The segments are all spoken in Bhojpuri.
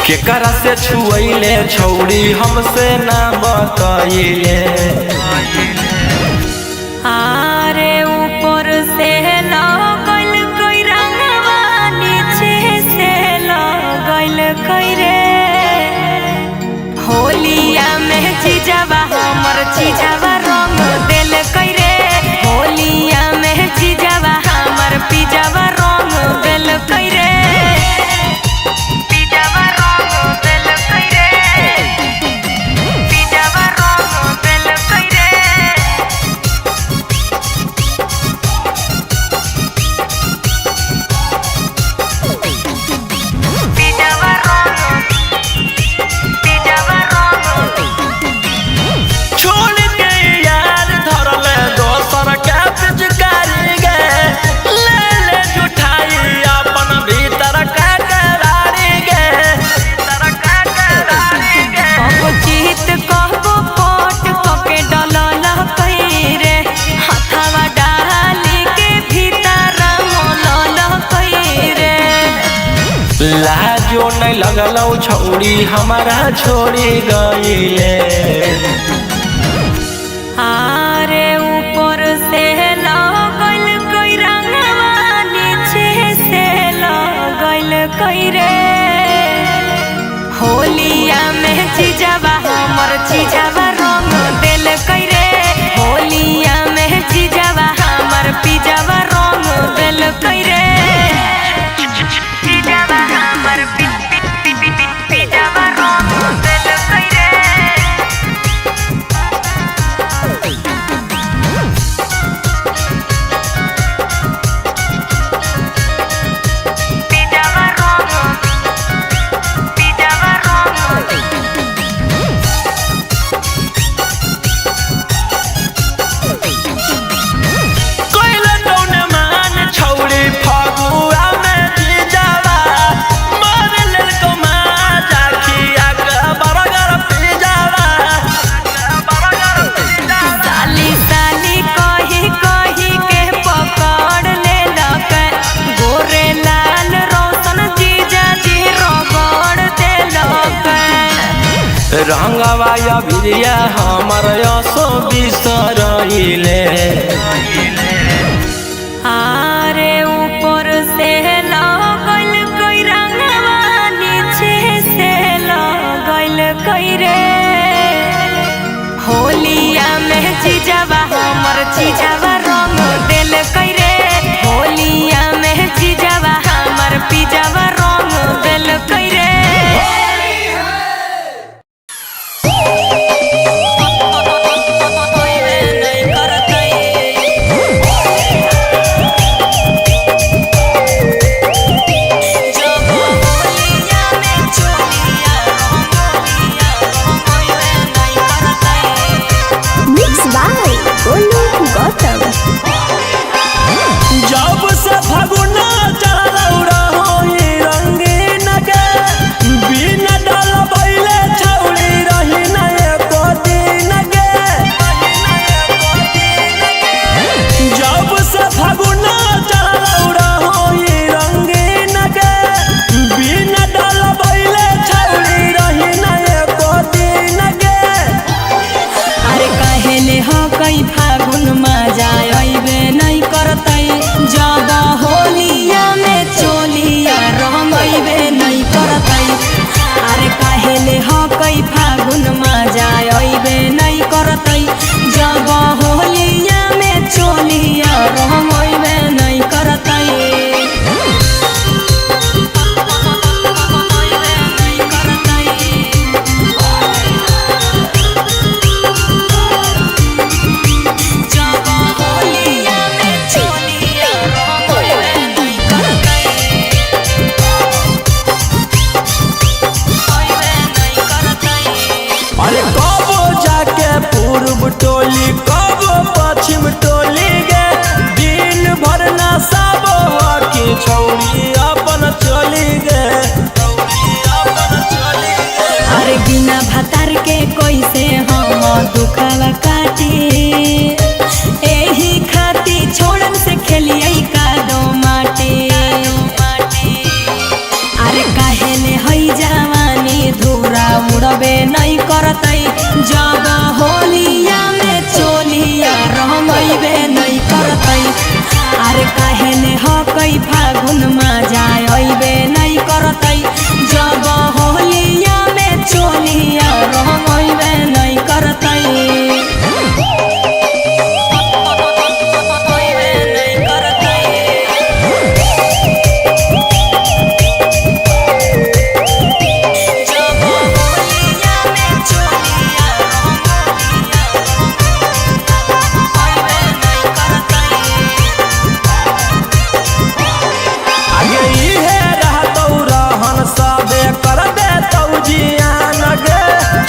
केकरा से छुएले छौड़ी हमसे ना बताइले। आरे ऊपर से लगल कोई रंगवा नीचे से लगल कोई रे होलिया में चीजवा हमर चीजवा रंग दिल कोई रे होलिया में चीजवा हमर पिजवा रंग दिल कोई रे लाजो नहीं लगलौ छौड़ी हमारा छोड़ी गईले। आरे ऊपर से लगल कोई रंगवा नीचे से लगल कोई रे होलिया में चीजवा हमर चीजवा रंग दिल कोई रे होलिया में चीजवा हमर पिजवा रंग दिल कोई रे रंगवा या बिरिया हमर यसो बिसरइले। आरे ऊपर से लगल कोई रंगवा नीचे से लगल कोई रे होलिया में चीजवा हमर चीजवा रंग दिल कोई रे होलिया में चीजवा हमर पिजवा रंग दिल कोई रे टोली कब पश्चिम टोली गे दिन भर ना सब की छौड़ी अपन चली गे। अरे बिना भतार के कैसे हम दुखवा काटी एही खाती छोड़न से खेलिए कादो माटी। अरे काहे ने हई जवानी धूरा उड़बे नहीं करतई जब होलिया में चोलिया रंगइबे नहीं करतई। अरे काहे ने हकई फागुन में जाय अइबे नहीं करतई जब होलिया में चोलिया रंगइबे नहीं करतई।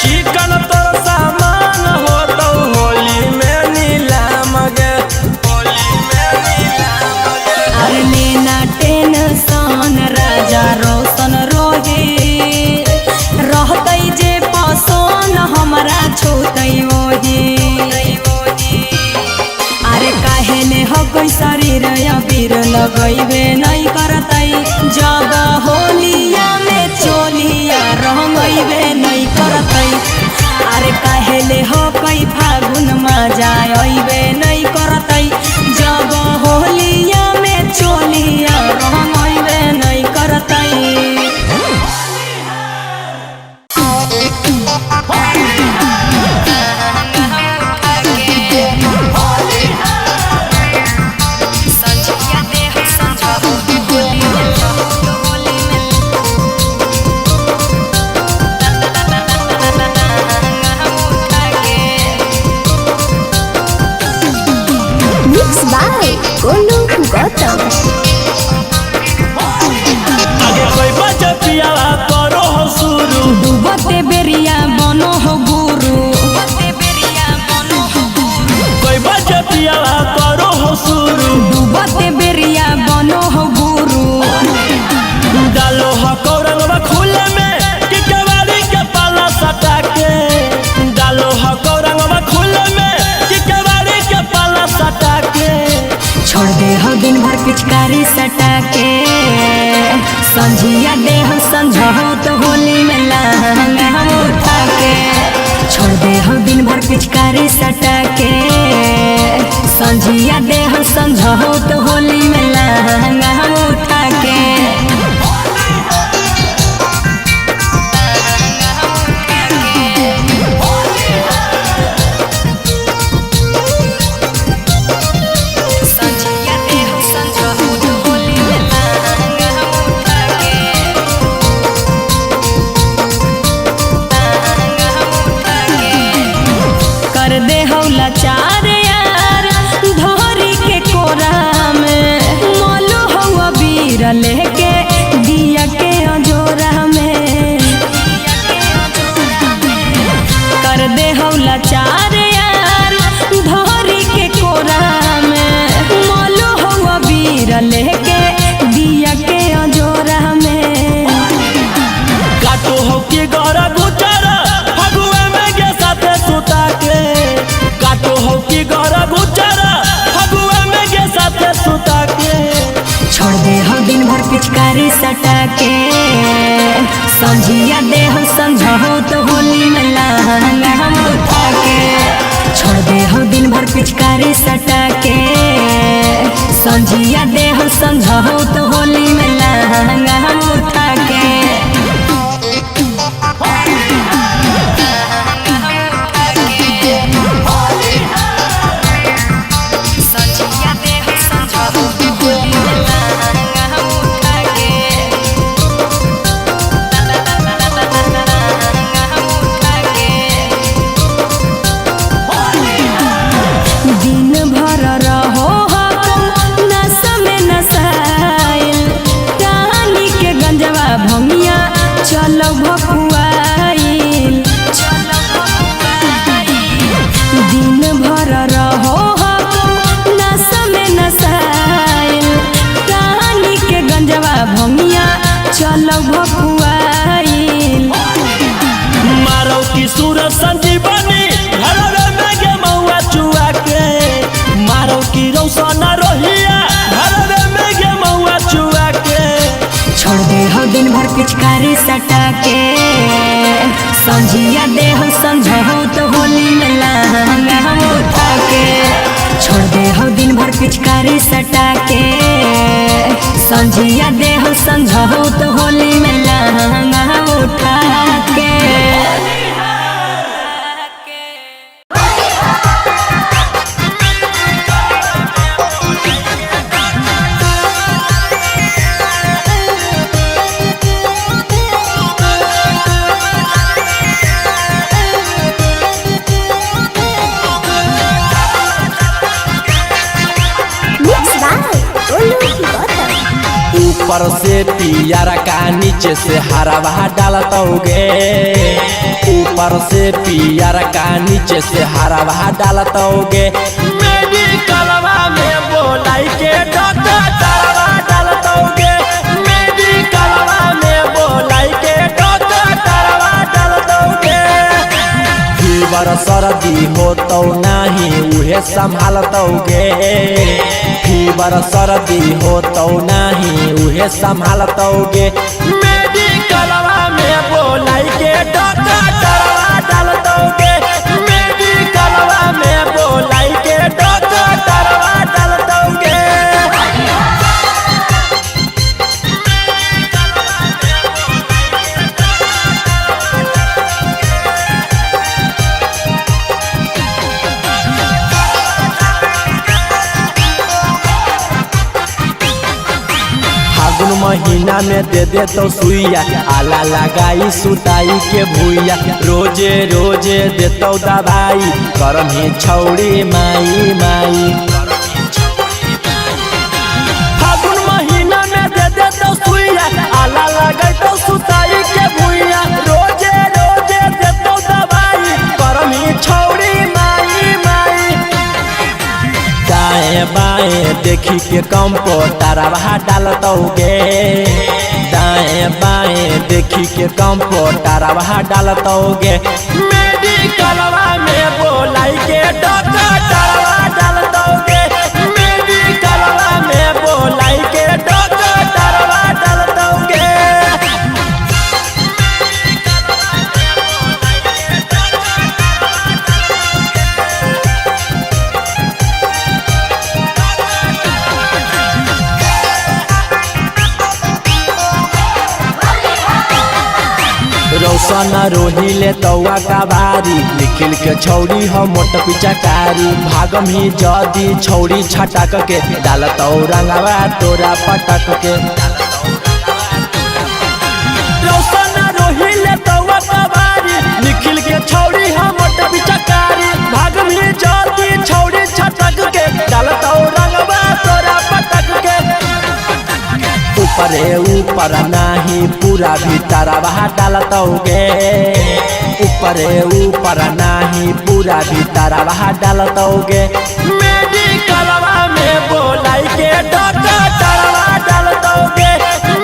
चिकन तोर सामान हो तो होली में नीलाम गे, होली में नीलाम गे। अरे लेना टेंशन राजा रोशन रोही रहतई जे पसंद हमरा छूतई वही। अरे काहे ने हकई शरीर अबीर लगइबे नहीं करतई जब होलिया में चोलिया रंगइबे नहीं करतई। अरे काहे ले हकई फागुन में जाय अइबे नहीं करतई जब होलिया में चोलिया रंगइबे नहीं करतई। Mixed by Golu Gautam. आगे कोई बच्चा पियाला करो हो शुरू डूबते बेरिया बनो हो गुरु। कोई बच्चा पियाला करो हो शुरू डूबते बेरिया बनो हो गुरु। डालो हो कौरंगवा खुले में कि केवाड़ी के पाला सटा के। डालो हो कौरंगवा खुले में कि केवाड़ी के पाला सटा के। छोड़ दे हो दिन भर पिचकारी सटा के संझिया दे हो संझो तो होली में लहंगा हम उठा के। छोड़ दे हो दिन भर पिचकारी सटा के संझिया दे हो संझो तो होली में लहंगा हम उठा के। कर दे हौला चार यार धोरी के कोरा में मोलो हवा बीर लेके दिया के अजोरा में। कर दे हौला चार यार धोरी के कोरा में मोलो हवा बीर लेके दिया के अजोरा में। काटो हो के गरा गुचारा फगुआ में के साथे सुता के। काटो हो के गरा गुचारा फगुआ में के साथे सुता के। छोड़ दे हो दिन भर पिचकारी सटा के संझिया दे हो संझो तो होली में लहंगा हम उठा के। छोड़ दे हो दिन भर पिचकारी सटा के संझिया दे हो संझो तो होली में लहंगा हम उठा के। रानी के की सूरज संजीवनी घरवे में गे महुआ चुआ के मारो की रोशन रोहिया घरवे में गे महुआ चुआ के छोड़ दे हो दिन भर पिचकारी सटा के संझिया दे हो समझो तो होली में लहंगा हम उठा के छोड़ दे हो दिन भर पिचकारी सटा के संझिया दे हो समझो तो होली में लहंगा हम उठा के ऊपर से पियर का नीचे से हरा डालतोगे ऊपर से पियर का नीचे से हरा डालतोगे मेडिकलवा में बोलाई के डॉक्टर तरवा डालतोगे मेडिकलवा में बोलाई के डॉक्टर तरवा डालतोगे फीवर सर्दी हो तो नहीं उहे संभालतोगे फीवर सर्दी हो तो नहीं उहे संभालतोगे मेडिकलवा में बोलाई के डॉक्टर तरवा डालतोगे मेडिकलवा में बोलाई के डॉक्टर तरवा डालतोगे फागुन महीना में दे तो सुइया आला लगाई सुताई के भूया रोजे रोजे देतो दवाई करम ही छौड़ी माई माई फागुन महीना में दे तो सुइया आला लगाई तो सुताई के भूया रोजे रोजे देतो दवाई करम ही छौड़ी माई माई दाएं बाएं देखी के कंप्यूटरवा डालतोगे दाएं बाएं देखी के कंप्यूटरवा डालतोगे मेडिकलवा में बोलाई के डॉक्टर तरवा डालतोगे मेडिकलवा में बोलाई के डॉक्टर तरवा डालतोगे रोशन रोहिले तौआ का बारी निखिल के छौड़ी हो मोट पिचकारी भागम ही जदी छौड़ी छटक के डालतौ रंगवा तोरा पटक के रोशन रोहिले तौआ का बारी निखिल के छौड़ी हो मोट पिचकारी भागम ही जदी छौड़ी छटक के डालतौ रंगवा तोरा पटक के ऊपरे ऊपर नाही पूरा भीतरवा डालतोगे ऊपरे ऊपर नाही पूरा भीतरवा डालतोगे मेडिकलवा में बोलाई के डॉक्टर तरवा डालतोगे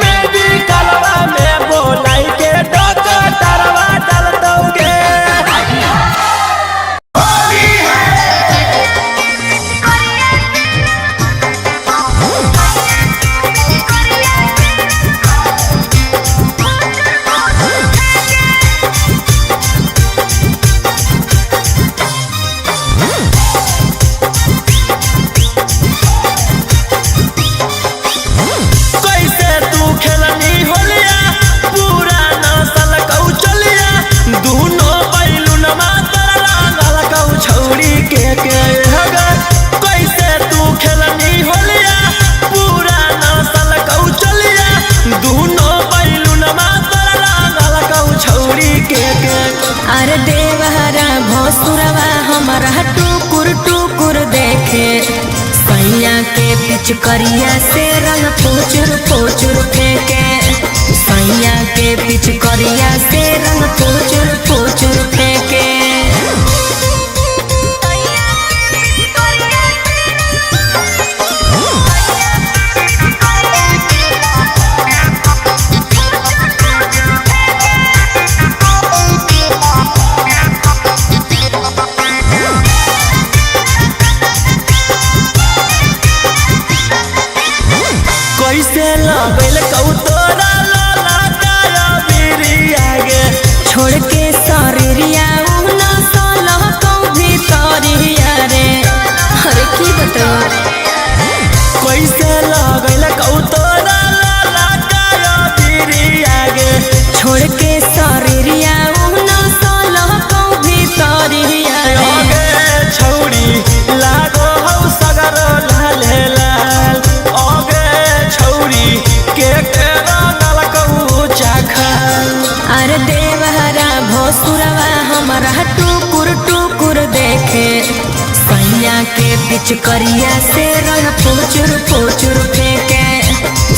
मेडिकलवा में बोलाई के डॉक्टर तरवा डालतोगे अरे देवहरा भोसुरवा हमारा टुकुर टुकुर देखे सैया के पिचकरिया से रंग फुचुर फुचुर फेंके सैया के पिचकरिया से रंग फुचुर फुचुर फेंके हमारा टुकुर टुकुर देखे सैया के पिचकरिया से रंग फुचुर फुचुर फेंके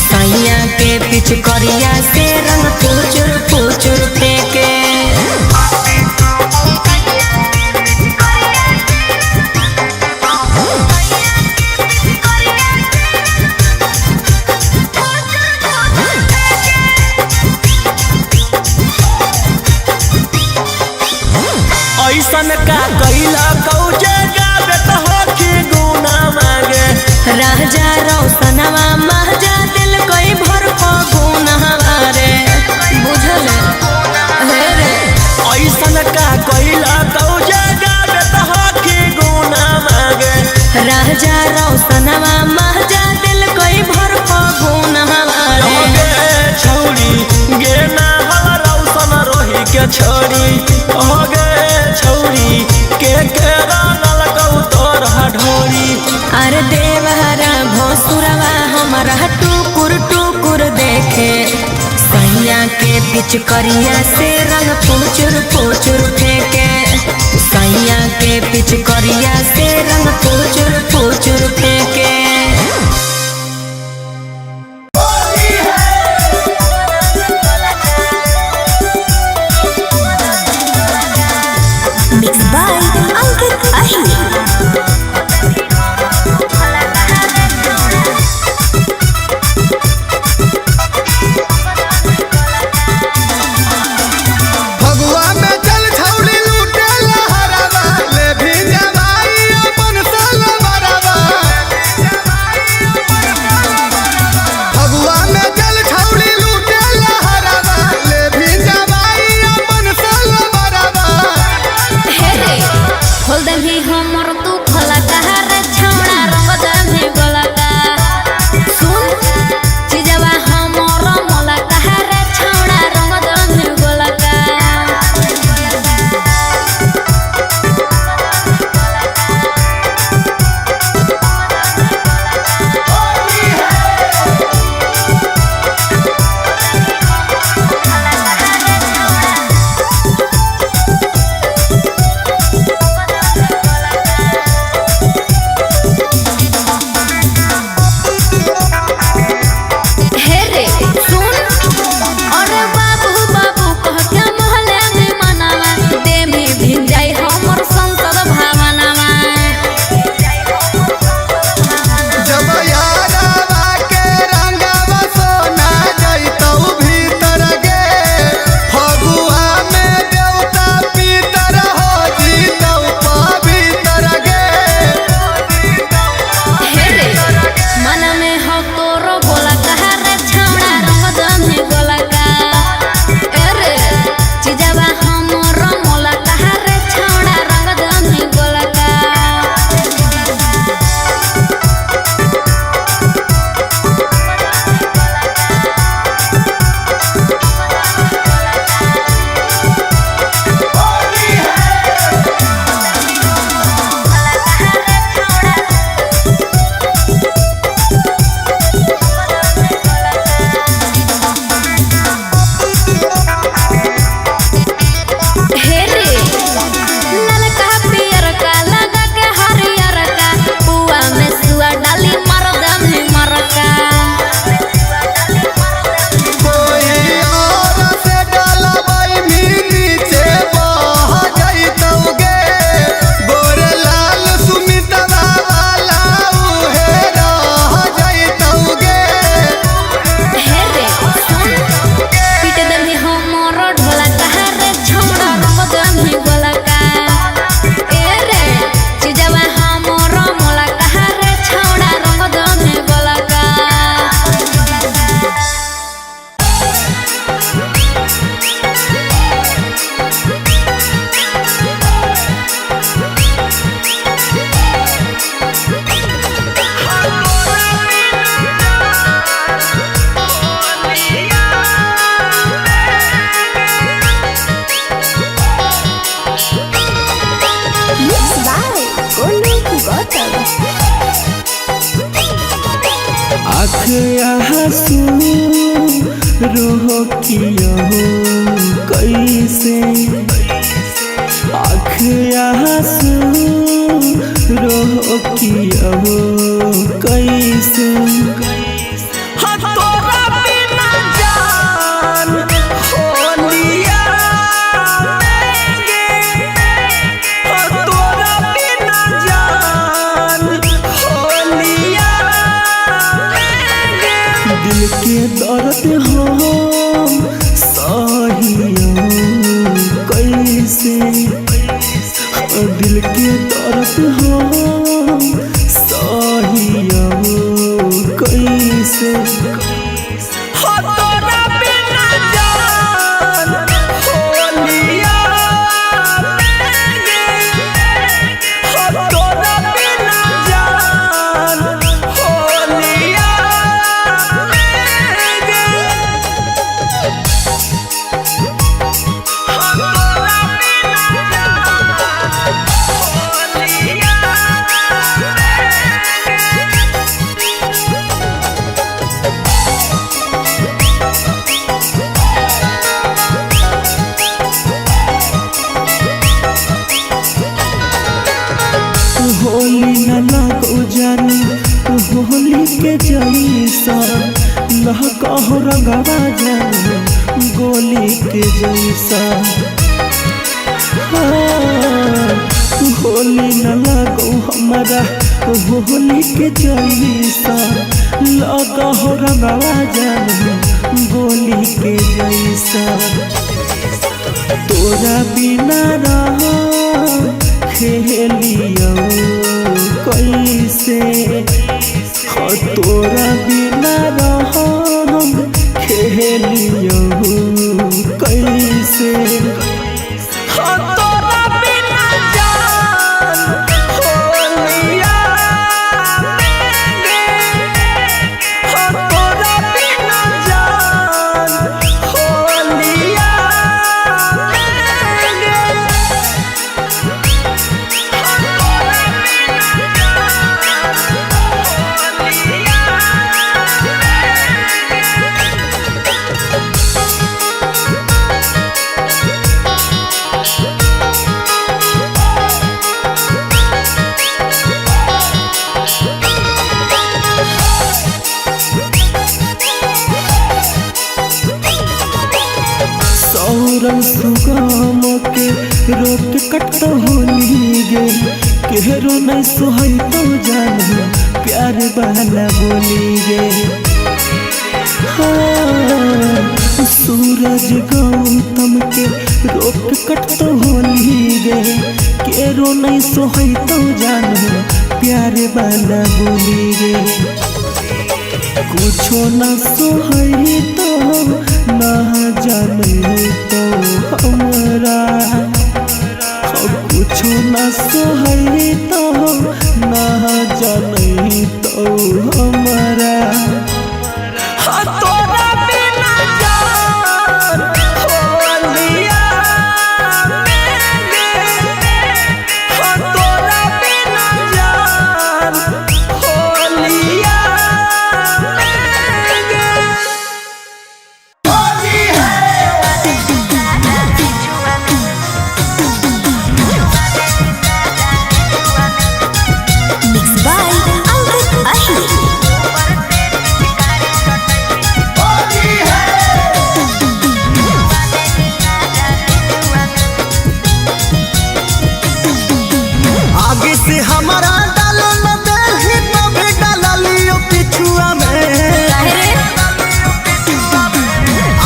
सैया के पिचकरिया से रंग फुचुर फुचुर फेंके ऐसन का कैला कौजे गावे त होखी गुना मांगे राजा रौसनवा महजा दिल कोई भर को गुना रे बुझल हे रे ऐसन का कैला कौजे गावे त होखी गुना मांगे राजा रौसनवा महजा दिल कोई भर को गुना रे छौरी गे ना हला रौसन रोही के छोरी होगे छौरी के रंगल कौतोर ढोरी अरे देवहरा भोसुरवा हमारा टुकुर टुकुर देखे सैया के पिचकरिया से रंग फुचुर फुचुर फेंके सैया के पिचकरिया से रंग फुचुर फुचुर फेंके Mixed by Ankit Ahir. भगवा में जल छौली लूटे लहरवा ले भी जवाई अपन सल बरवा भगवा में जल छौली लूटे लहरवा ले भी जवाई अपन सल बरवा हे रे खोल दे भी हमर तू खोला कहा रे छौड़ा रंग दे भी गोला का सुन चीजवा हमर मोला कहा रे छौड़ा रंग दे भी गोला का हे रे सुन अरे बाबू बाबू कह के मोहल्ले में मनावा दे भी भिन जाई हमर संसद भावनावा जब यारवा के रंगवा सोना जइतौ भीतर गे फगुआ में देवता पीतर हो जीतौ पवित्र गे हे रे मन में हो तोरो बोला कहा रे छौड़ा रंग दमे गोला का ए रे चीजवा हमर मोला कहा रे छौड़ा रंग दमे गोला का हे रे ललका पियर का लगा के हरियर का पुआ में सुआ डाली मर दमे मरका कोई और से डलबै भी नीचे बह जइतौ गे गोरे लाल सुमितवा वाला उहे रह जइतौ गे हे रे सुन पीट दे हमर ढोला कहा रे छौड़ा रंग दमे गोला का ए रे चीजवा हमर मोला कहा रे छौड़ा रंग दमे गोला का Mixed by Golu Gautam. आँख आंसू रोह किया हो कैसे आंसू रोकियो कैसे हाँ तोरा बिना जान होलिया हाँ तोरा बिना जान होलिया दिल के दर्द हम सहियो कैसे दिल के दर्द हम सहियो कैसे हो तोरा बिना जान होलिया हो तोरा बिना जान होलिया होली न लगो जानी होली के जैसा लहकहो रंगवा जानी गोली के जैसा होली न लगो हमारा होली के जैसा लगहो रंगवा जानी गोली के जैसा तोरा बिना रहा खेलियो कैसे हो तोरा बिना रहम खेलियो कैसे हो तोरा बिना जान होलिया हो तोरा बिना जान होलिया सौरन सुगम के रोक कट होली गे केहरो नहीं सोहई तो जान प्यार वाला बोली गे सूरज गौतम के रोक कट होली गे केहरो नहीं सोहई तो जान प्यार वाला बोली गे कुछो न सोहई तो ना जाने तो हमरा कुछो न सोहई तो ना जाने तो हमरा तोरा बिना जान होलिया तोरा बिना जान होलिया Mixed by Ankit Ahi. आगे से हमारा डालो न दे तभी डाला लियो पिछुआ में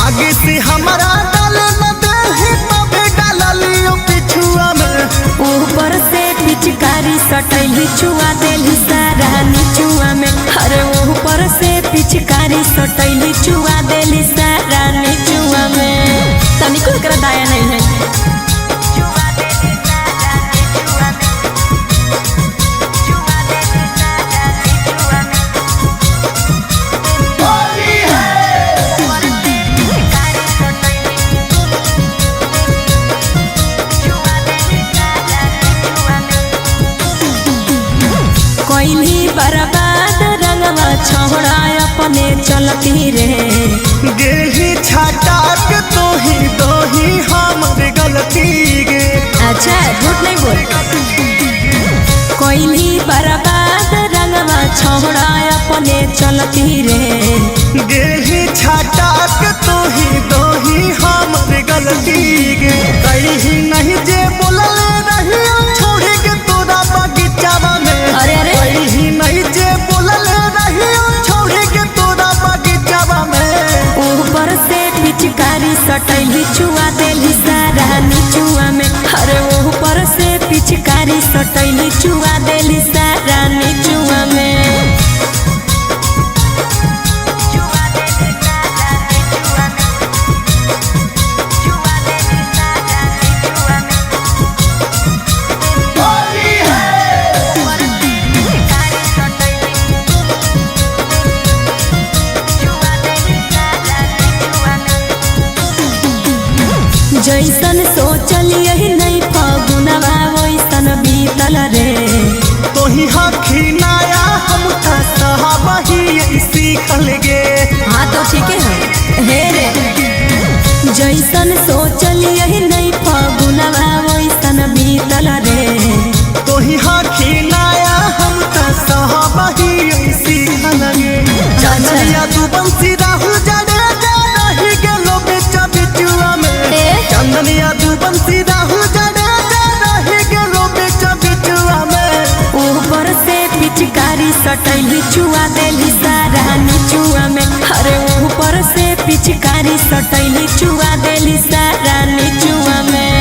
आगे से हमारा डालो न दे तभी डाला लियो पिछुआ में ऊपर से पिचकारी सटैली छुआ देली सारा निचुआ में अरे ऊपर से पिचकारी सटैली छुआ देली सारा निचुआ में तनिको एकरा दाया नहीं है कोइली बर्बाद रंगवा छोड़ा अपने चलती रे गेही छाटा के तो ही हमर गलती गे अच्छा झूठ नहीं बोल। कोयली बर्बाद रंगवा छोड़ा अपने चलती रे। गेही छाटा के तू ही दोही हमर गलती गे। कहीं नहीं जे बोलले रहियो छोड़े के तोरा बगीचावा में। अरे अरे कहीं नहीं जे बोलले रहियो छोड़े के तोरा बगीचावा में। ऊपर से पिचकारी सटैली चुआ देली सारा नीचुआ में। अरे ऊपर से पिचकारी सटैली चुआ देली सारा नीचुआ में। जैसन सोचलिए नहीं फगुनवा वैसन बीतल रे। तोही हखी नया हम सहाबही सीखल गे। हाँ तो ठीक है हे रे। जैसन सोचलिए नहीं फगुनवा वैसन बीतल रे। तोही हखी नया हम सहाबही सीखल गे। चंदनिया तू बंसी राहुल जडेजा रही गेलो बेचा बिचुआ में। चंदनिया तू बंसी राहुल जडेजा रही गेलो बेचा बिचुआ में। ऊपर से पिचकारी सटैली चुआ देली सारा नीचुआ में। अरे ऊपर से पिचकारी सटैली चुआ देली सारा नीचुआ में।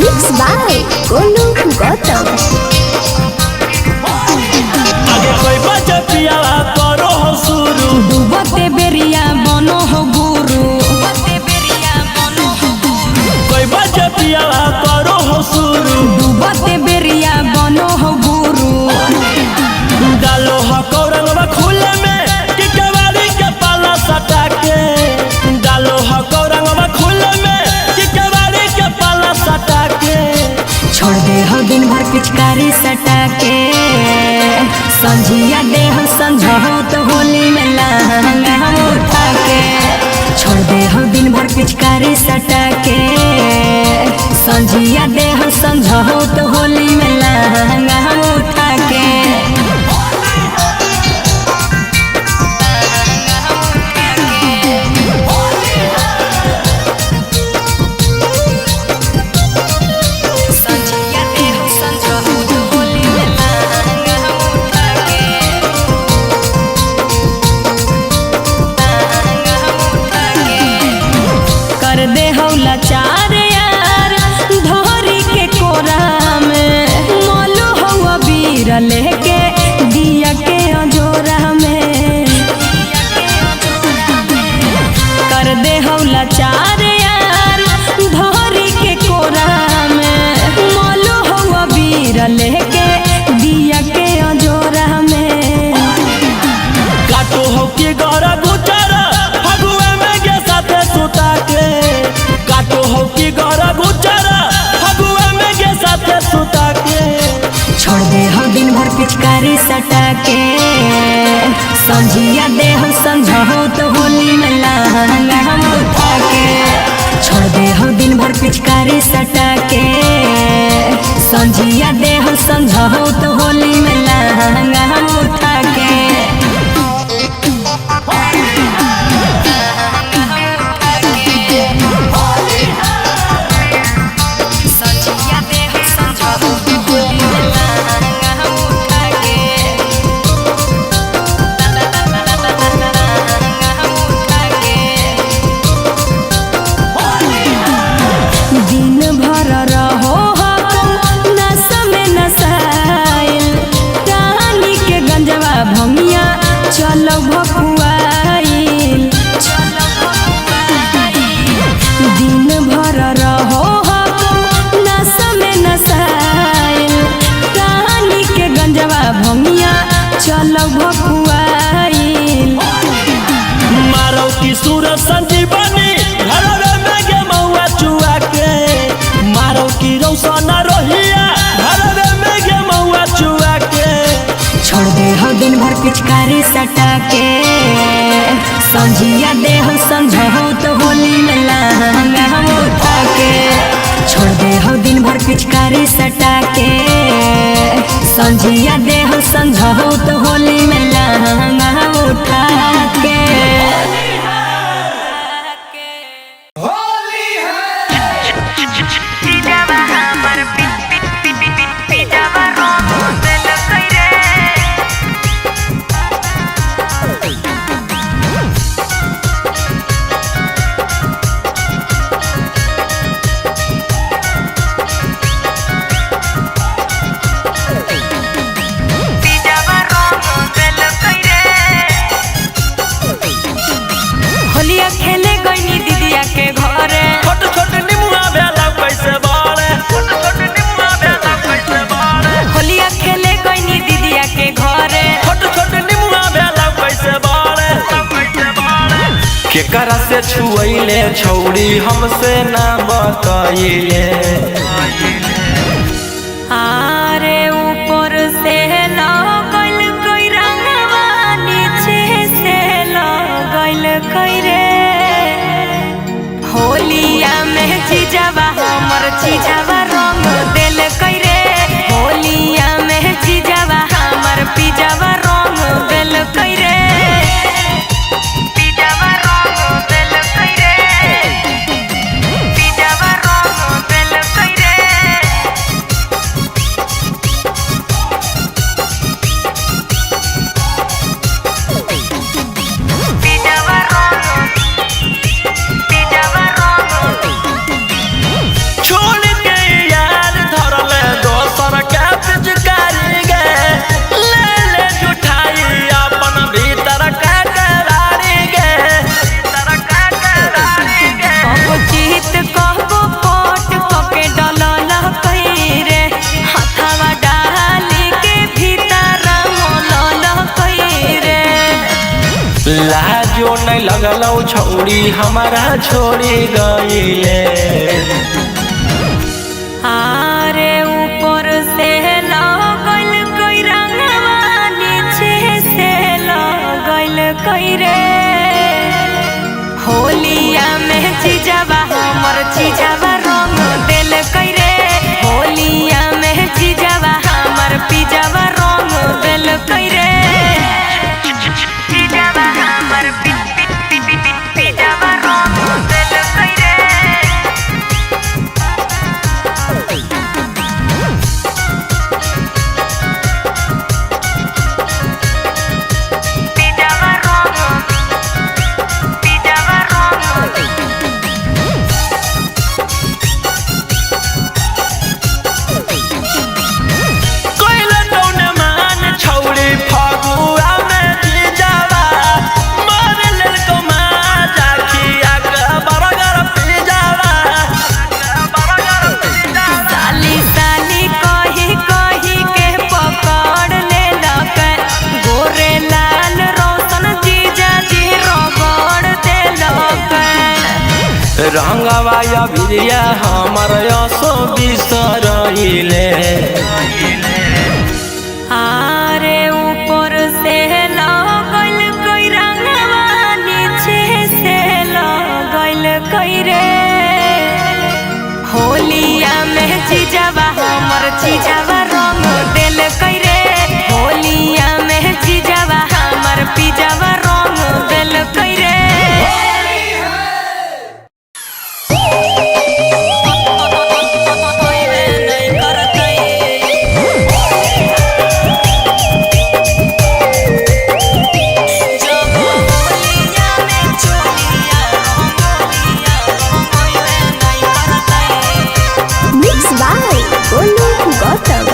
Mixed by Golu Gautam. आगे कोई बजे पियावा करो हो शुरू। डूबते बेरिया बनो हो गुरु। कोई बजे पियावा करो हो शुरू। डूबते बेरिया बनो हो गुरु। डालो हो कौरंगवा खुले में कि केवाड़ी के पाला सटा के। डालो हो कौरंगवा खुले में कि केवाड़ी के पाला सटा के। छोड़ दे हो दिन भर पिचकारी सटा के। संझिया दे हो संझाओ तो होली में लहंगा हम उठा के। छोड़ दे हो दिन भर पिचकारी सटा के। संझिया दे हो संझाओ तो होली में लहंगा हम उठा के। कर दे हौला चार यार धोरी के कोरा में। मोलू हवा बीर लेके दिया के अजोरा में। कर दे हौला चार यार धोरी के कोरा में। मोलू हवा बीर लेके दिया के अजोरा में। काटो हो कि गौरा गुचारा फगुआ में के साथे सुता के। काटो हो कि गौरा गुचारा फगुआ में के साथे सुता के। छोड़ दे हो दिन भर पिचकारी सटा के। संझिया दे हो संझाओ तो होली में लहंगा हम उठा के। छोड़ दे हो दिन भर पिचकारी सटा के। संझिया दे हो संझाओ तो होली में लहंगा हम उठा के। दिन भर रहो हम नशा में नशाइल। टानी के गंजवा भंगिया चलो भकुआइल। दिन भर रहो हम नशा में नशाइल। टानी के गंजवा भंगिया चलो भकुआइल। पिचकारी सटा के संझिया दे हो समझो तो होली में लहंगा हम उठा के छोड़ दे हो दिन भर पिचकारी सटा के संझिया दे हो समझो तो होली में लहंगा हम उठा के केकरा से छुएले छौड़ी हमसे ना बताइले आरे ऊपर से लगल कोई रंगवा नीचे से लगल कोई रे होलिया में चीजवा हमर चीजवा रंग दिल कोई रे होलिया में चीजवा हमर पिजवा रंग दिल कोई रे लाजो नहीं लगलौ छौड़ी हमारा छोड़ी गईले आरे ऊपर से लगल कोई रंगवा नीचे से लगल कोई रे होलिया में चीजवा हमर चीजवा रंग दिल कोई रे होलिया में चीजवा हमर पिजवा रंग दिल कोई रे रंगवा या भिरिया हमर असो बिसरइले आरे ऊपर से लगल कोई रंगवा नीचे से लगल कोई रे होलिया में चीजवा हमर चीजवा रंग दिल कोई रे होलिया में चीजवा हमर पिजवा रंग दिल कोई रे Mixed by Golu Gautam.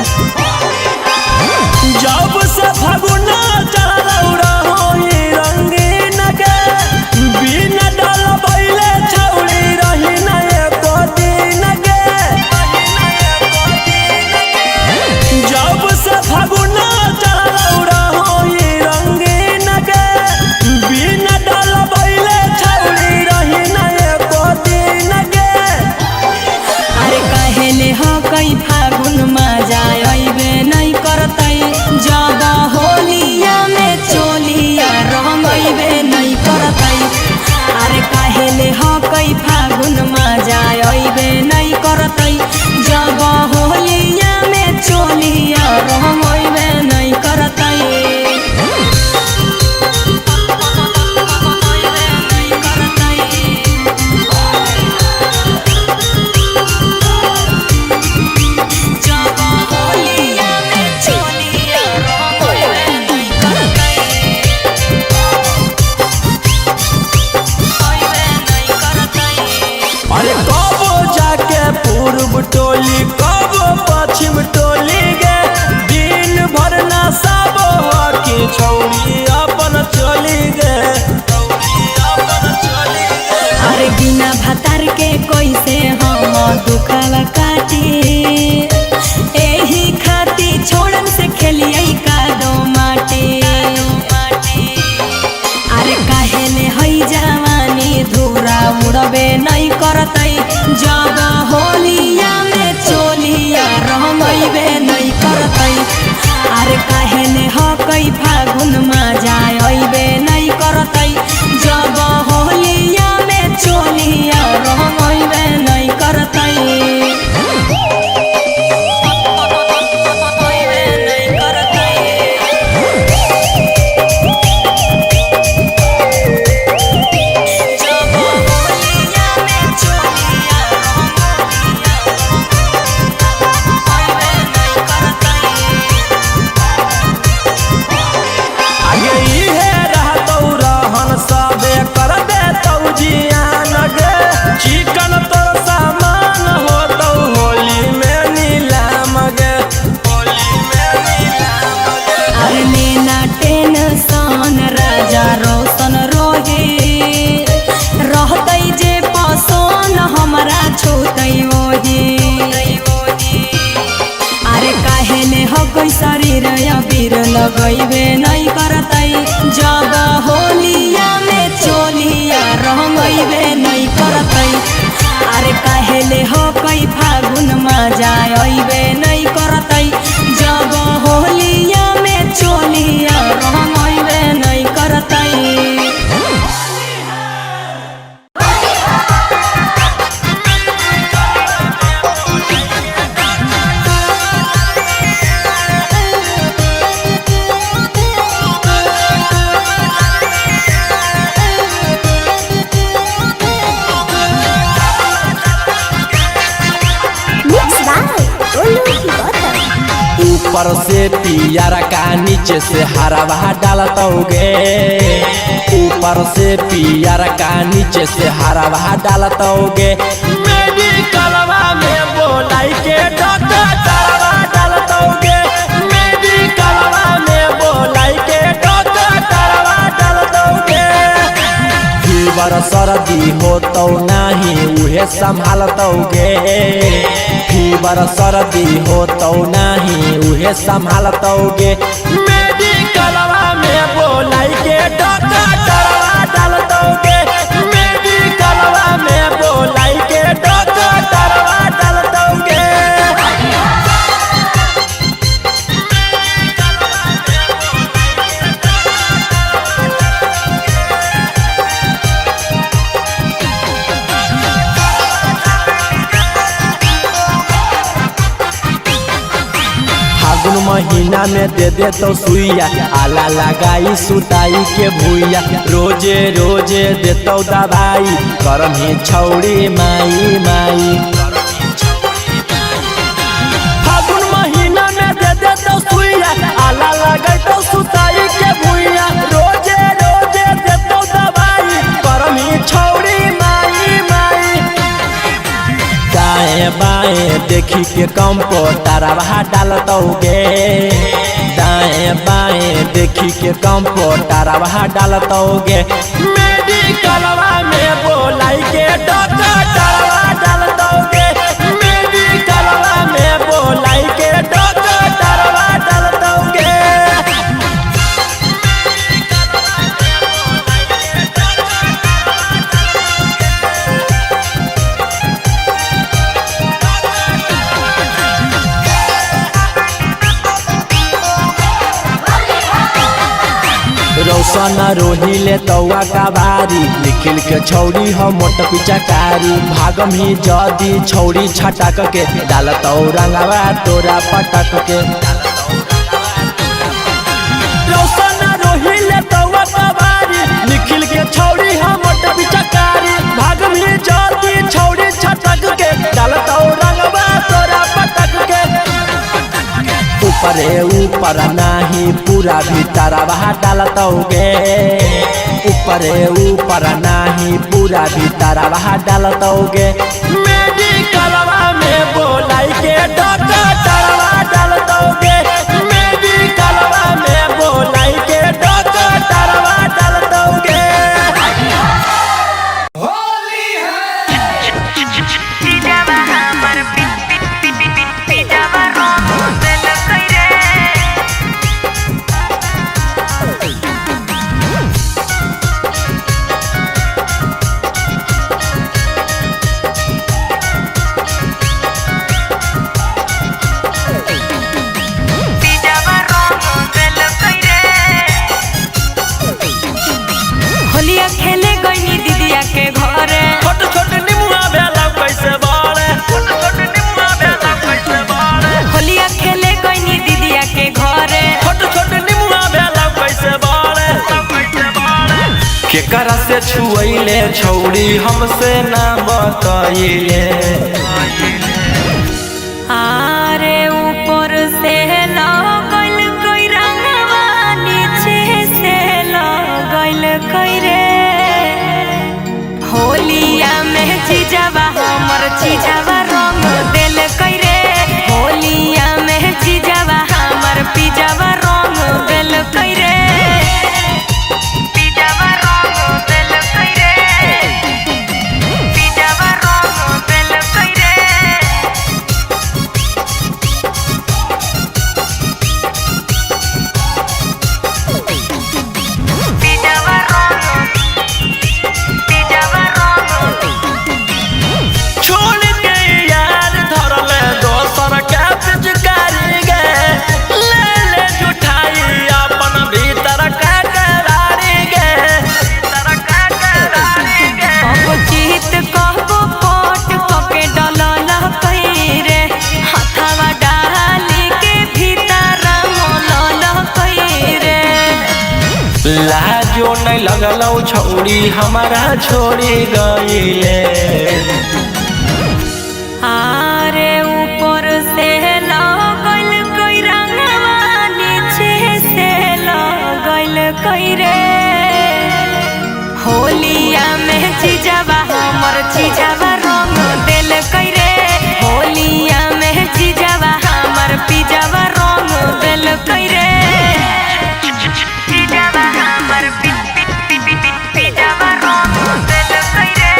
दुखावा काटे एही खाती छोड़न से खेलिए कादो माटे अरे काहे ने हई जवानी धूरा उड़बे नहीं करतई जब होलिया में चोलिया रंगइबे नहीं करतई अरे काहे ने हकई फागुन में जाइबे नहीं करतई जब होलिया में चोलिया रंगइबे नहीं करतई चिकन तोर सामान हो तो होली में नीलाम गे होली में नीलाम गे अरे लेना टेंशन राजा रोशन रोहे रहतई जे पसन हमरा छूतई ओही अरे काहे ने हकई शरीर अबीर लगइबे नहीं करतई जब होलिया में चोलिया रंगइबे नहीं करतई अरे काहे ले हकई फागुन में जाइबे नहीं करतई जब होलिया में चोलिया रंगइबे नहीं करतई Mixed by Golu Gautam. ऊपर से पियर का नीचे से हरा डालतोगे ऊपर से पियर का नीचे से हरा डालतोगे मेडिकलवा में बोलाई के डॉक्टर तरवा डालतोगे मेडिकलवा में बोलाई के डॉक्टर तरवा डालतोगे फीवर सर्दी हो तो नहीं उहे संभालतोगे फीवर सर्दी हो तो नहीं उहे संभालतोगे मेडिकलवा में बोलाई के डॉक्टर तरवा डालतोगे मेडिकलवा में बोलाई के डॉक्टर तरवा डालतोगे फागुन महीना में दे तो सुइया आला लगाई सुताई के भूइया रोजे रोजे देतो दवाई करम ही छौड़ी माई माई फागुन महीना में दे तो सुइया आला लगाई तो सुताई के भूइया रोजे रोजे देतो दवाई करम ही छौड़ी माई माई दाएं बाएं देखी के कंप्यूटरवा डालतोगे दाएं बाएं देखी के कंप्यूटरवा डालतोगे मेडिकलवा में बोलाई के डॉक्टर तरवा डालतोगे मेडिकलवा में बोलाई के डॉक्टर तरवा डालतोगे रौशन रोहिले तौआ का बारी निखिल के छौड़ी हो मोट पिचकारी भागम ही जदी छौड़ी छटक के डालतौ रंगवा तोरा पटक के रौशन रोहिले तौआ का बारी निखिल के छौड़ी हो मोट पिचकारी भागम ही जदी छौड़ी छटक के डालतौ रंगवा तोरा पटक के ऊपरे ऊपर नाही पूरा भीतरवा डालतोगे ऊपरे ऊपर नाही पूरा भीतरवा डालतोगे मेडिकलवा में बोलाई के डॉक्टर तरवा डालतोगे मेडिकलवा में बोलाई के डॉक्टर तरवा डालतोगे होली है केकरा से छुएले छौड़ी हमसे ना बताइले। आरे ऊपर से लगल कोई रंगवा नीचे से लगल कोई रे होलिया में जीजावा हमर जीजावा रंग दिल कोई रे होलिया में जीजावा हमर पीजावा रंग दिल कोई रे पीजावा रंग दिल कोई रे पीजावा रंग दिल कोई रे लाजो नहीं लगलौ छौड़ी हमारा छोड़ी गईले। आरे ऊपर से लगल कोई रंगवा नीचे से लगल कोई रे होलिया में जीजावा हमर जीजावा रंग दिल कोई रे होलिया में जीजावा हमर पीजावा रंग दिल कोई रे पीजावा हमर पीजावा रंग दिल कोई रे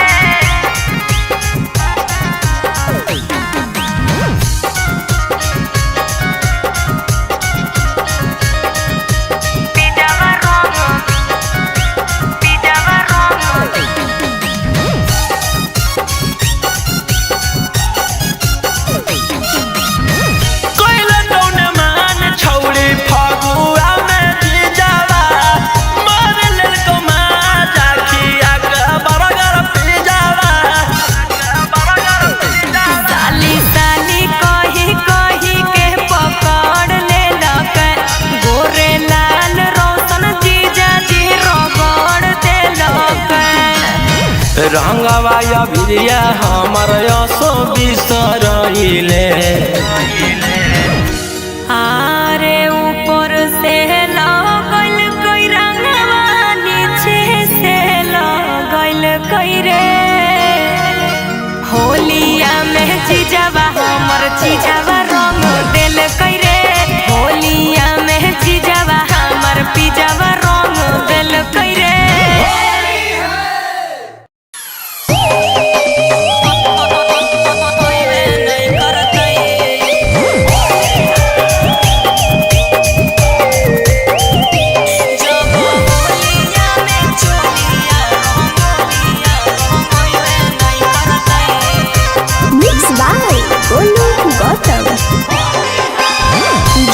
रंगवा या बिरिया हमर यसो बिसरइले। आरे ऊपर से लगल कोई रंगवा नीचे से लगल कोई रे होलिया में जीजावा हमर जीजावा रंग दिल कोई रे होलिया में जीजावा हमर पीजावा रंग दिल कोई रे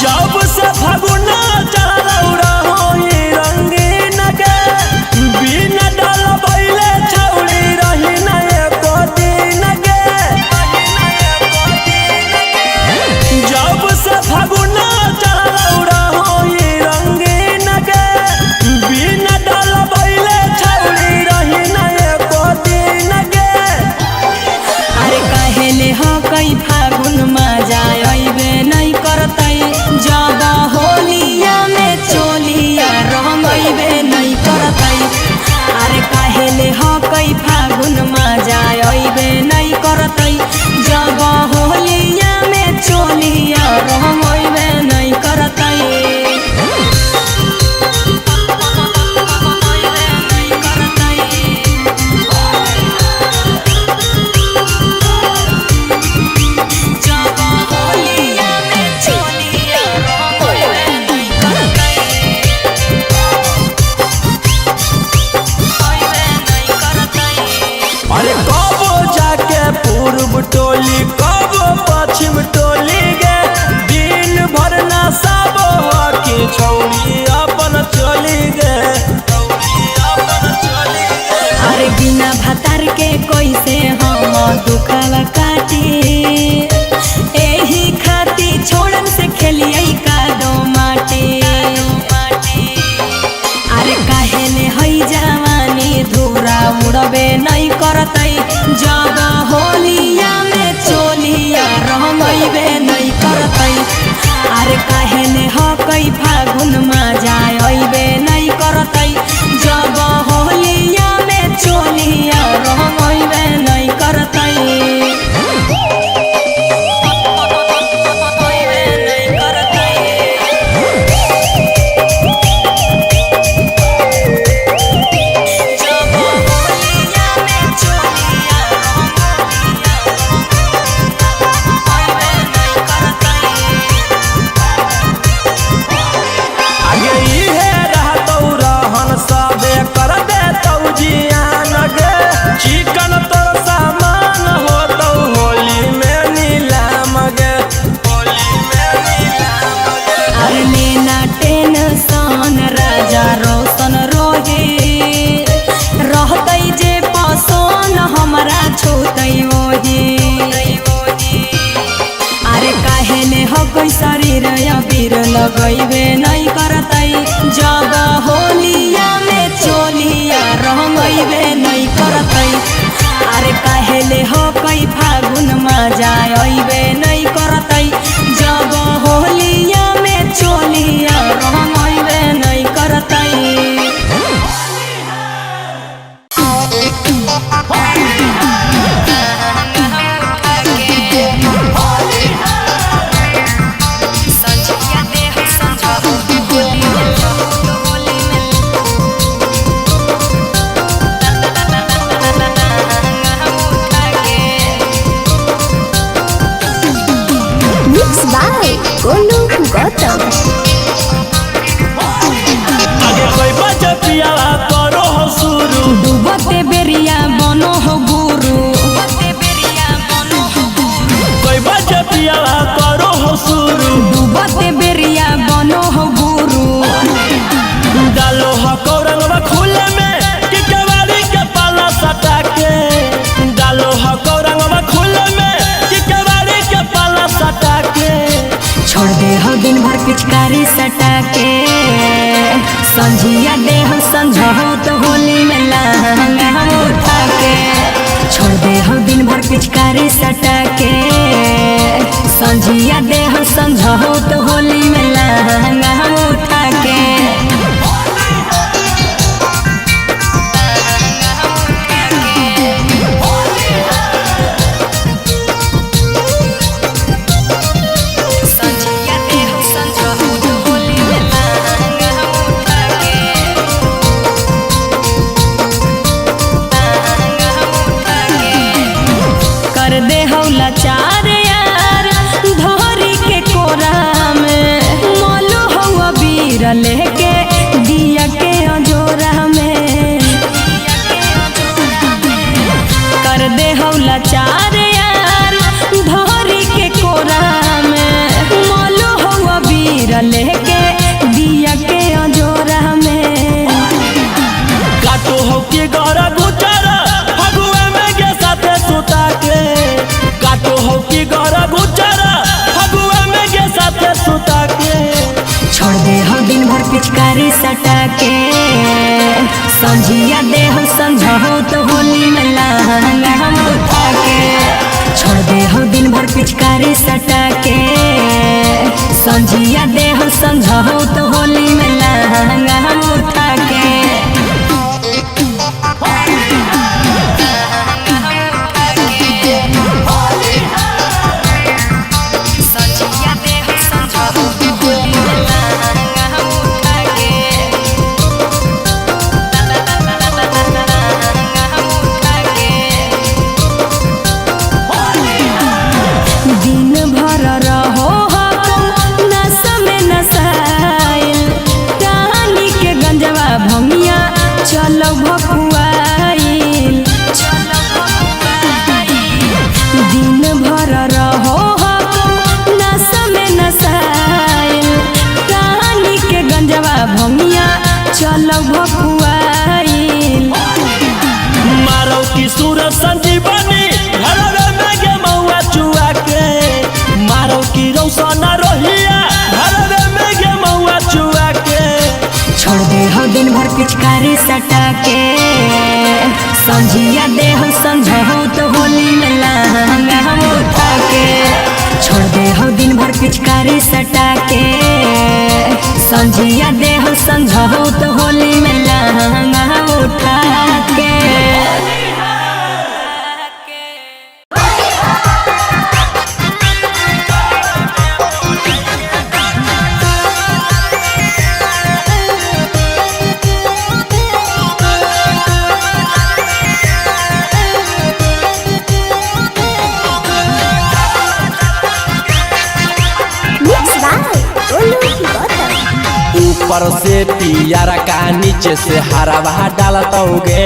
जब से फगुना चढ़लौ रहोई रंगीन के बिना डलबैले छौड़ी रही ना एको दिन के। जब से फगुना चढ़लौ रहोई रंगीन के बिना डलबैले छौड़ी रही ना एको दिन के। अरे काहेले हो कई फागुन मजा अइबे नहीं करतै जब होलिया में चोलिया रंगइबे नहीं करतै। अरे काहेले हो कई फागुन मजा अइबे नहीं करतै जब होलिया में चोलिया रंगइबे नहीं करतै। अरे कबो जाके पूर्व टोली कबो पश्चिम टोली गे दिन भर ना साबो की छौड़ी अपन चली गे। अरे बिना भतार के कैसे हम दुखवा काटी एही खाती छोड़न से खेलिए का दो माटी। अरे काहेले हई जवान करतै जब होलिया में चोलिया रंगैबे नहीं करतै अरे काहे ने हकै फागुन में जाय अइबे नहीं करतै जब होलिया में चोलिया रंगैबे नहीं करतै शरीर अबीर लगैबे नहीं करतै जब होलिया में चोलिया रंगैबे नहीं करतै अरे काहेले हकै फागुन में जाय अइबे नहीं करतै जब होलिया में चोलिया रंगैबे नहीं करतै गोलू गौतम आगे कोई बच्चा पिया करो हो शुरू डूबते बेरिया बनो हो गुरु कोई बच्चा पिया करो हो शुरू डूबते बेरिया बनो हो गुरु डालो हको रंगवा खुले में कि केवाड़ी के पाला सटा के डालो हको रंगवा खुले में कि केवाड़ी के पाला सटा के छोड़ दे हो दिन भर पिचकारी सटा के संझिया दे हो संझो तो होली में लहंगा हम उठा के छोड़ दे हो दिन भर पिचकारी सटा के संझिया दे हो संझो तो होली में लहंगा हम उठा के चार यार धोरी के कोरा में मोलू हुआ बीर लेके दिया के अजोरा में कर दे हौला चार यार धोरी के कोरा में मोलू हुआ बीर लेके दिया के अजोरा में काटो हो के गौरा गुचारा फगुआ में के साथे सुता के काटो हो की गौरा गुचारा फगुआ में के साथे सुता के छोड़ दे हो दिन भर पिचकारी सटा के संझिया दे हो संझो तो होली में लहंगा हम उठा के छोड़ दे हो दिन भर पिचकारी सटा के संझिया दे हो संझो तो होली में लहंगा हम उठा के चलो भकुआइल दिन भर रहो नशा में नशाइल रानी के गंजवा भंगिया चलो भकुआइल मारो की सूरज संजीवनी घरवे में के मौआ चुआ के मारो की रौशन रोहिया घरवे में के मौआ चुआ के छोड़ दे हो दिन भर पिचकारी सटा के संझिया देह संझहू तो होली में लहंगा हम उठा के छोड़ दे हो दिन भर पिचकारी सटा के संझिया देह संझहू तो होली में लहंगा हम उठा के Mixed by Olu Hibata. ऊपर से पियारा का नीचे से हरा डालतोगे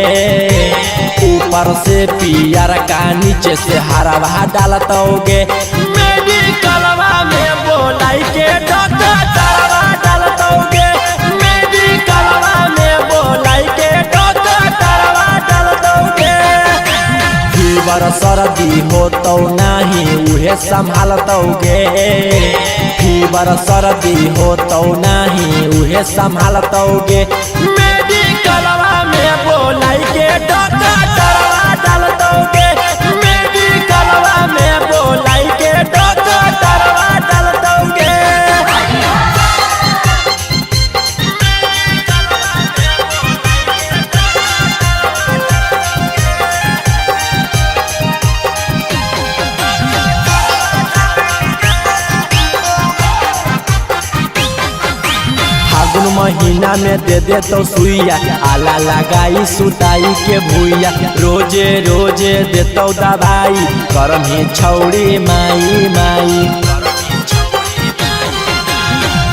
ऊपर से पियारा का नीचे से हरा डालतोगे मेडिकलवा में बोलाई के डॉक्टर तरवा डालतोगे मेडिकलवा में बोलाई के डॉक्टर तरवा डालतोगे फीवर सर्दी हो तो नहीं उहे संभालतोगे फीवर सर्दी हो तो नहीं उहे संभालतोगे मेडिकलवा में बोलाई के डॉक्टर तरवा डालतोगे मेडिकलवा में बोलाई के डॉक्टर तरवा डालतोगे फागुन महीना में दे तो सुइया आला लगाई सुताई के भूइया रोजे रोजे देतो दवाई करम ही छौड़ी माई माई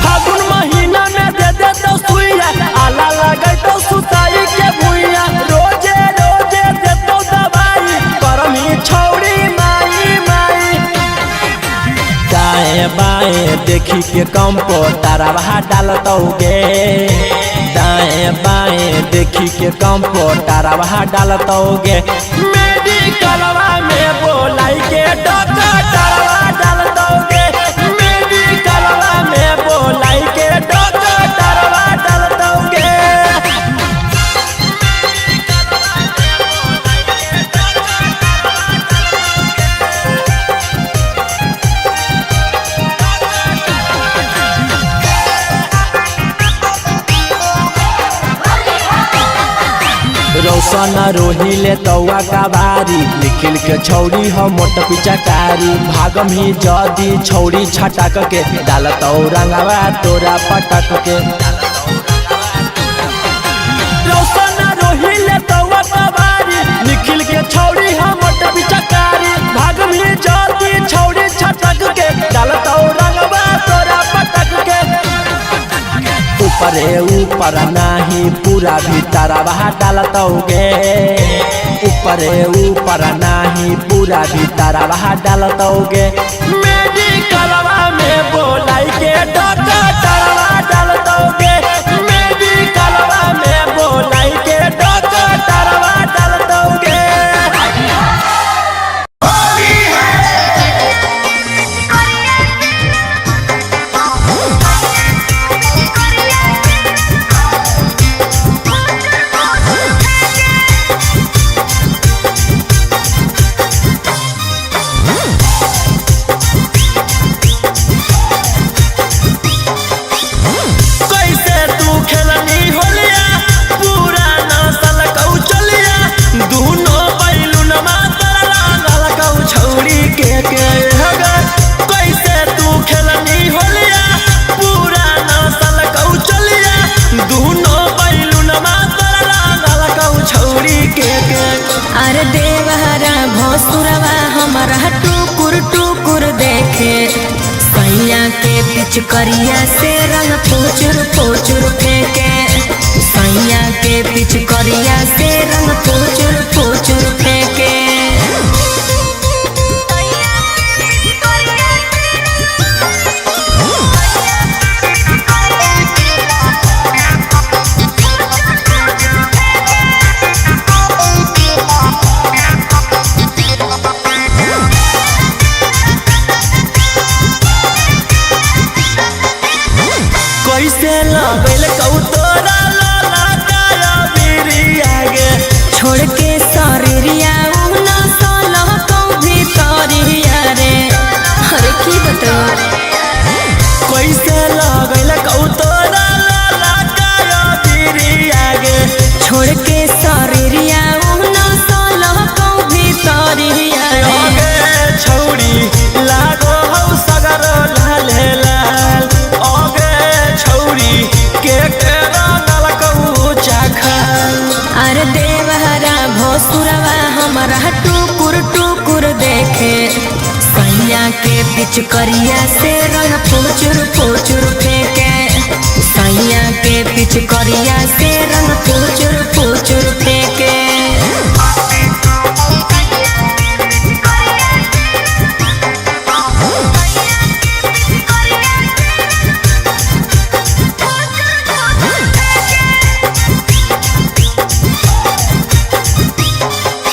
फागुन महीना में दे तो सुइया आला लगाई तो सुताई के भूइया रोजे रोजे देतो दवाई करम ही छौड़ी माई माई दाएं बाएं देखी के कंप्यूटरवा डालतोगे दाएं बाएं देखी के कंप्यूटरवा डालतोगे मेडिकलवा में बोलाई के डॉक्टर तरवा डालतोगे मेडिकलवा में बोलाई के डॉक्टर तरवा डालतोगे रौशन रोहिले तौआ का बारी निखिल के छौड़ी हो मोट पिचकारी भागम ही जदी छौड़ी छटक के डालतौ रंगवा तोरा पटक के रौशन रोहिले तौआ का बारी निखिल के छौड़ी हो मोट पिचकारी भागम ही जदी छौड़ी छटक के डालतौ रंगवा तोरा पटक के ऊपरे ऊपर नाही पूरा भीतरवा डालतोगे ऊपरे ऊपर नाही पूरा भीतरवा डालतोगे मेडिकलवा में बोलाई के डॉक्टर तरवा डालतोगे मेडिकलवा में बोलाई के डॉक्टर तरवा डालतोगे अरे देवहरा भोसुरवा हमारा टुकुर टुकुर देखे सैया के पिचकरिया से रंग पोचुर पोचुर फेंके सैया के पिचकरिया से रंग पोचुर पोचुर फेंके कैसे लगल कौ तोरा लाला काया बिरिया गे छोड़ के भसुरवा हमारा टुकुर टुकुर देखे सैया के पिचकरिया से रंग फुचुर फुचुर फेंके सैया के पिचकरिया से रंग फुचुर फुचुर फेंके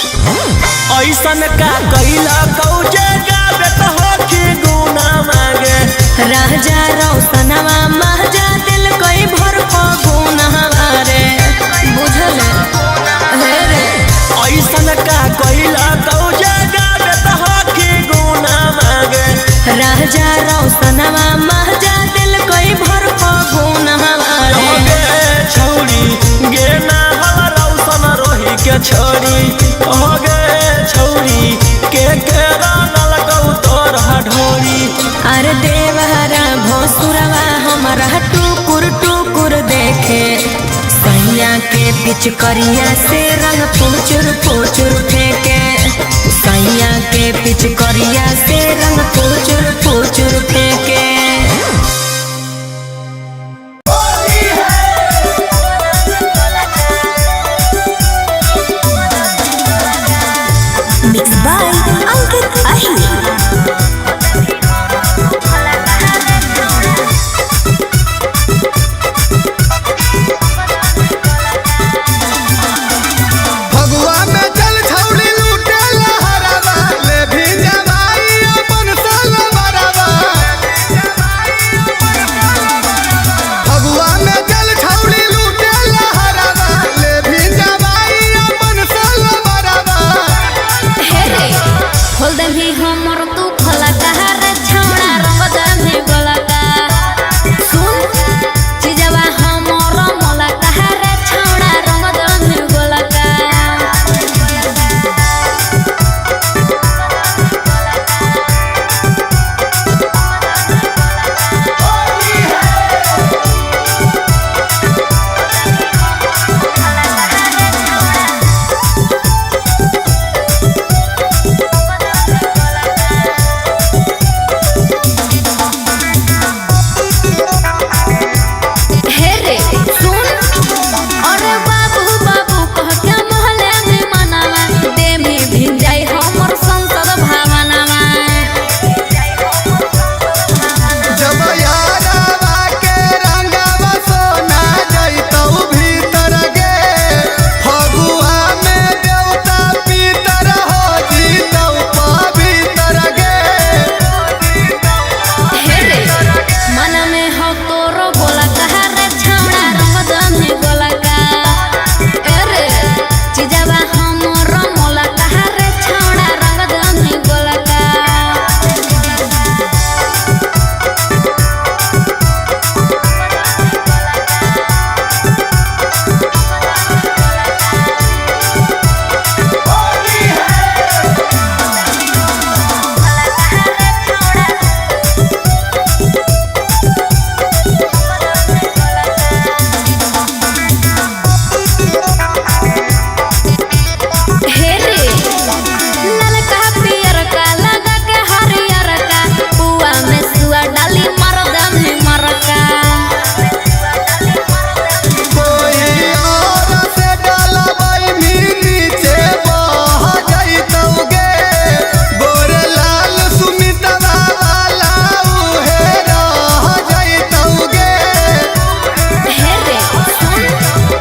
ऐसन का कैला कौजे गावे तो होखी गुना मांगे राजा रौसनवा महजा दिल कोई भर गुना रे बुझल हे रे ऐसन का कैला कौजे गावे तो होखी गुना मांगे राजा रौसनवा महजा दिल कोई भर गुना रे छौरी गे ना हवा रौसन रोही के छोरी हो गे छौरी के रंगल गौ तोर ढोरी अरे देवहरा भोसुरवा हमारा टुकुर टुकुर देखे सैया के पिचकरिया से रंग फुचुर फुचुर फेंके सैया के पिचकरिया से रंग फुचुर फुचुर फेंके Mixed by Ankit Ahir. Phagua में जल छौली लूटे लहरावा ले भी जवाई अपन साल बरावा फगुआ में जल छौली लूटे लहरावा ले भी जवाई अपन साल बरावा हे रे खोल दे भी हमर तू खोला कहार छौड़ा रंग दे भी गोला का सुन चिजवा हमर मोला कहार छौड़ा रंग दे भी गोला का हे रे सुन अरे बाबू बाबू कह के मोहल्ले में मनावा दे भी भिन जाई हमर संसद भावनावा जब यारावा के रंगवा सोना जइतौ भीतर गे फगुआ में देवता पीतर हो जीतौ पवित्र गे हे रे मन में हो तोरो गोला कहार छौड़ा रंग दमे गोला का ए रे चिजवा हमर मोला कहार छौड़ा रंग दमे गोला का हे रे ललका पियर का लगा के हरियर का पुआ में सुआ डाली मर दमे मरका कोई और से डालबै नीचे बह जइतौ गे गोरे लाल सुमितवा वाला उहे रह जइतौ गे हे रे सुन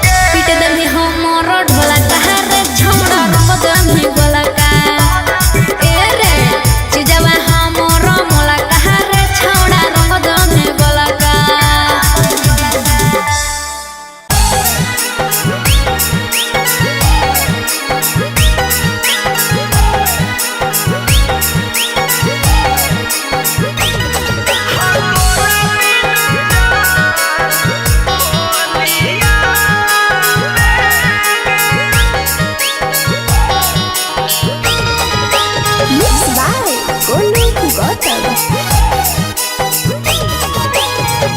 पीट दमी हमर ढोला कहार छौड़ा रंग दमी गोला का ए रे चिजवा हमर मोला कहार छौड़ा रंग दमी गोला का Mixed by Golu Gautam.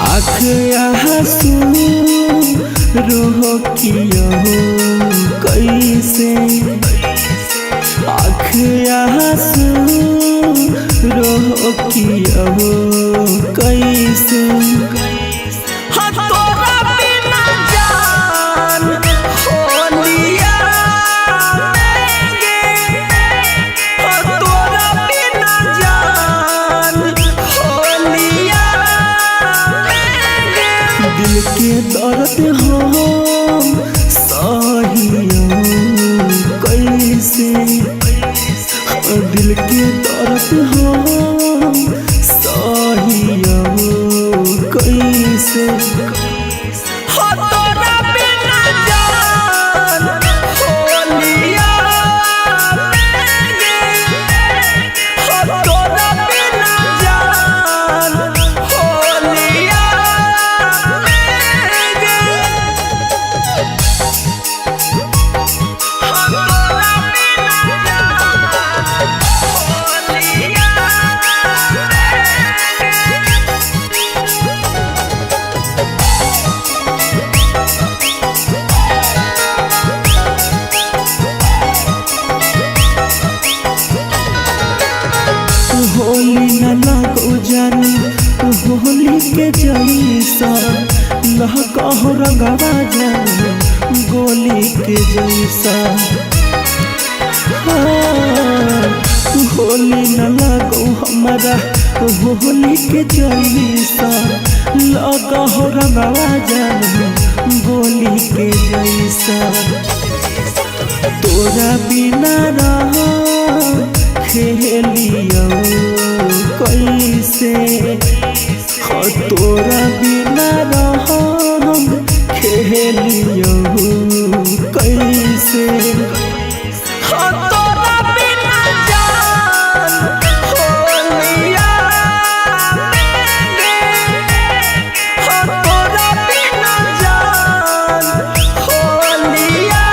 आँसू रोह किया हो कैसे के दर्द हो सहिया कैसे हो तोरा बिना जान होलिया हो तोरा बिना जान होलिया होली न लगो जानी होली के जैसा लहकहो रंगवा जानी गोली के जैसा होली न लगो हमारा होली के जैसा लगहो रंगवा जानी गोली के जैसा तोरा बिना रहा खेलियो कैसे हो तोरा बिना रहम खेलियो कैसे हो तोरा बिना जान होलिया हो तोरा बिना जान होलिया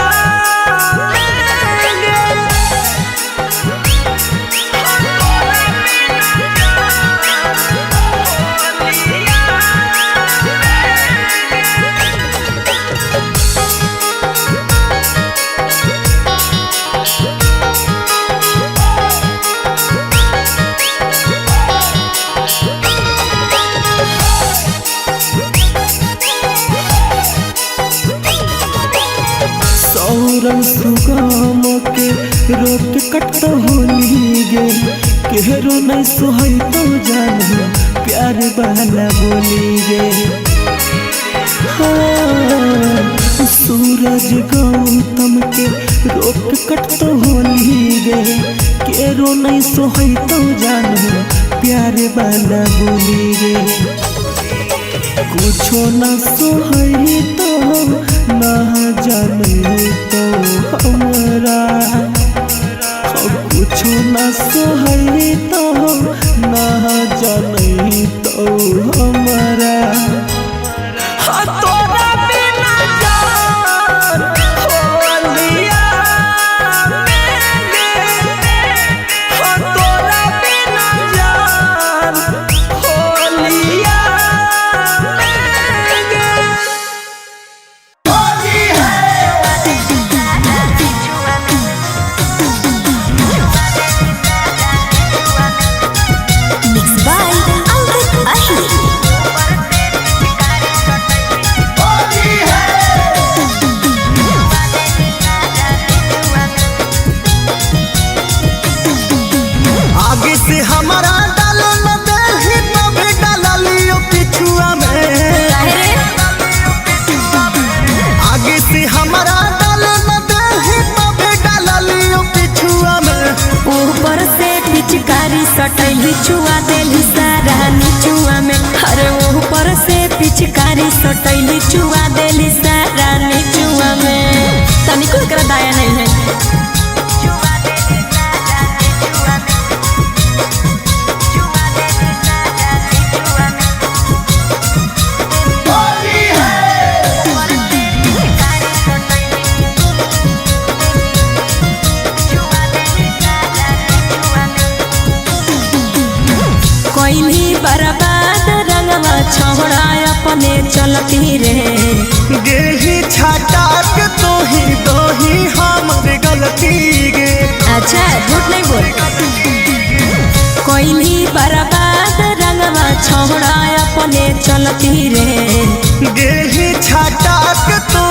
सौरन सुगम के रोक कट होली गे केहरो नहीं सोहई तो जान प्यार वाला बोली गे सूरज गौतम के रोक कट होली गे केहरो नहीं सोहई तो जान प्यार वाला बोली गे कुछो न सोहई तो ना जाने तो हमरा कुछो न सोहई तो ना जाने तो हमरा तोरा बिना जान होलिया तोरा बिना जान होलिया से हमारा डालो न दे तो भी डाला लियो पिछुआ में आगे से हमारा डालो न दे तो भी डाला लियो पिछुआ में ऊपर से पिचकारी सटैली छुआ देली सारा निचुआ में अरे ऊपर से पिचकारी सटैली छुआ देली सारा निचुआ में तनिको एकरा दया नहीं है कोइली बर्बाद रंगवा छोड़ा अपने चलती रे गेही छाटा के तो ही हमर गलती गे अच्छा झूठ नहीं बोल कोइली बर्बाद रंगवा छोड़ा अपने चलती रे गेही छाटा के तो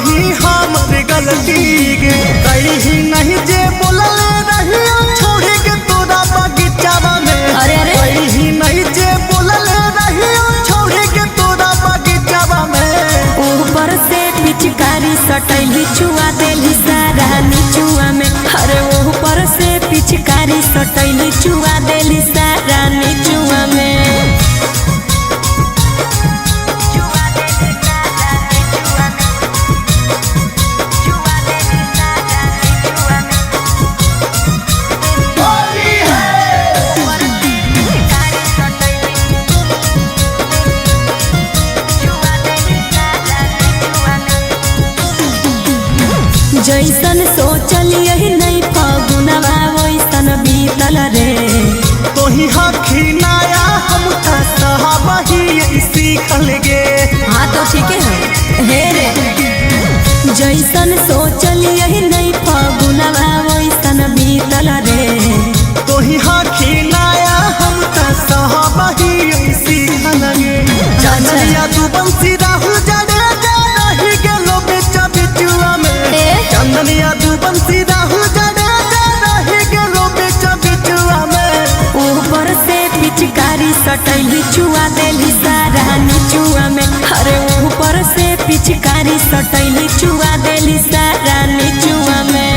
ही हमर गलती गे कहीं नहीं जे बोलल रही छोड़ के तोरा बगीचावा में अरे अरे कहीं नहीं जे बोलल रही छोड़ के तोरा बगीचावा में ऊपर से पिचकारी सटैली छुआ देली सारा निचुआ में अरे ऊपर से पिच पिचकारी सटैली चुआ देली सारा निचुआ में। जैसन सोचल यही नहीं फगुनवा वैसन बीतल रे। तोही हखिनाया हम सहबही सीखल गे। हाँ तो ठीक है हे रे। जैसन सोचल यही नहीं फगुनवा वैसन बीतल रे। तोही हखिनाया हम सहबही सीखल गे। चंदनिया तू बंसी राहु जड़े रही गेलो बेचा बिचुआ में। चंदनिया तू बंसी राहु जड़े रही गेलो बेचा बिचुआ में। ऊपर से पिचकारी सटैली चुआ देली सारा निचुआ में। अरे ऊपर से पिचकारी सटैली चुआ देली सारा निचुआ में।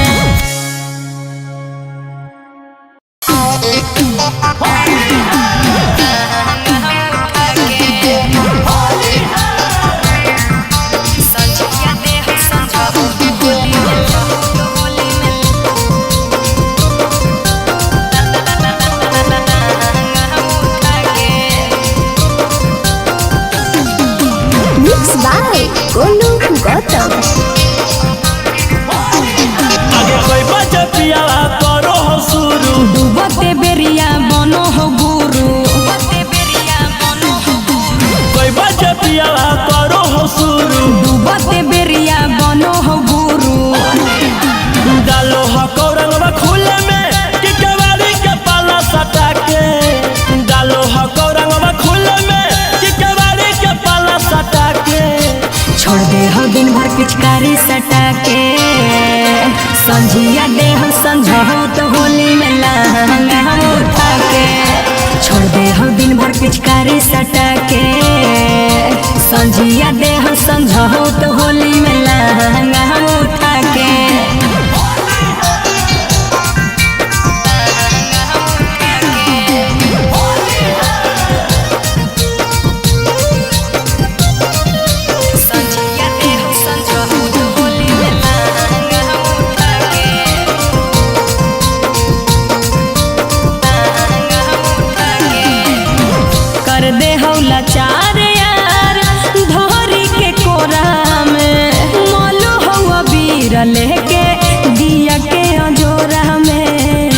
Mixed by Golu Gautam. आगे कोई बच्चा पियाला करो हो शुरू। डूबते बेरिया बनो हो गुरु। कोई बच्चा पियाला करो हो शुरू। डूबते बेरिया बनो हो गुरु। डालो हो कौरंगवा खुले में कि केवाड़ी के पाला सटा के। डालो हो कौरंगवा खुले में कि केवाड़ी के पाला सटा के। छोड़ दे हो दिन भर पिचकारी सटा के। संझिया दे हो संझो तो होली में लहंगा हम उठा के। छोड़ दे हो दिन भर पिचकारी सटा के। संझिया दे हो संझो तो होली में लहंगा हम उठा के। कर दे हौला चार यार धोरी के कोरा में। मोलो हवा बीर लेके दिया के अंजोरा में।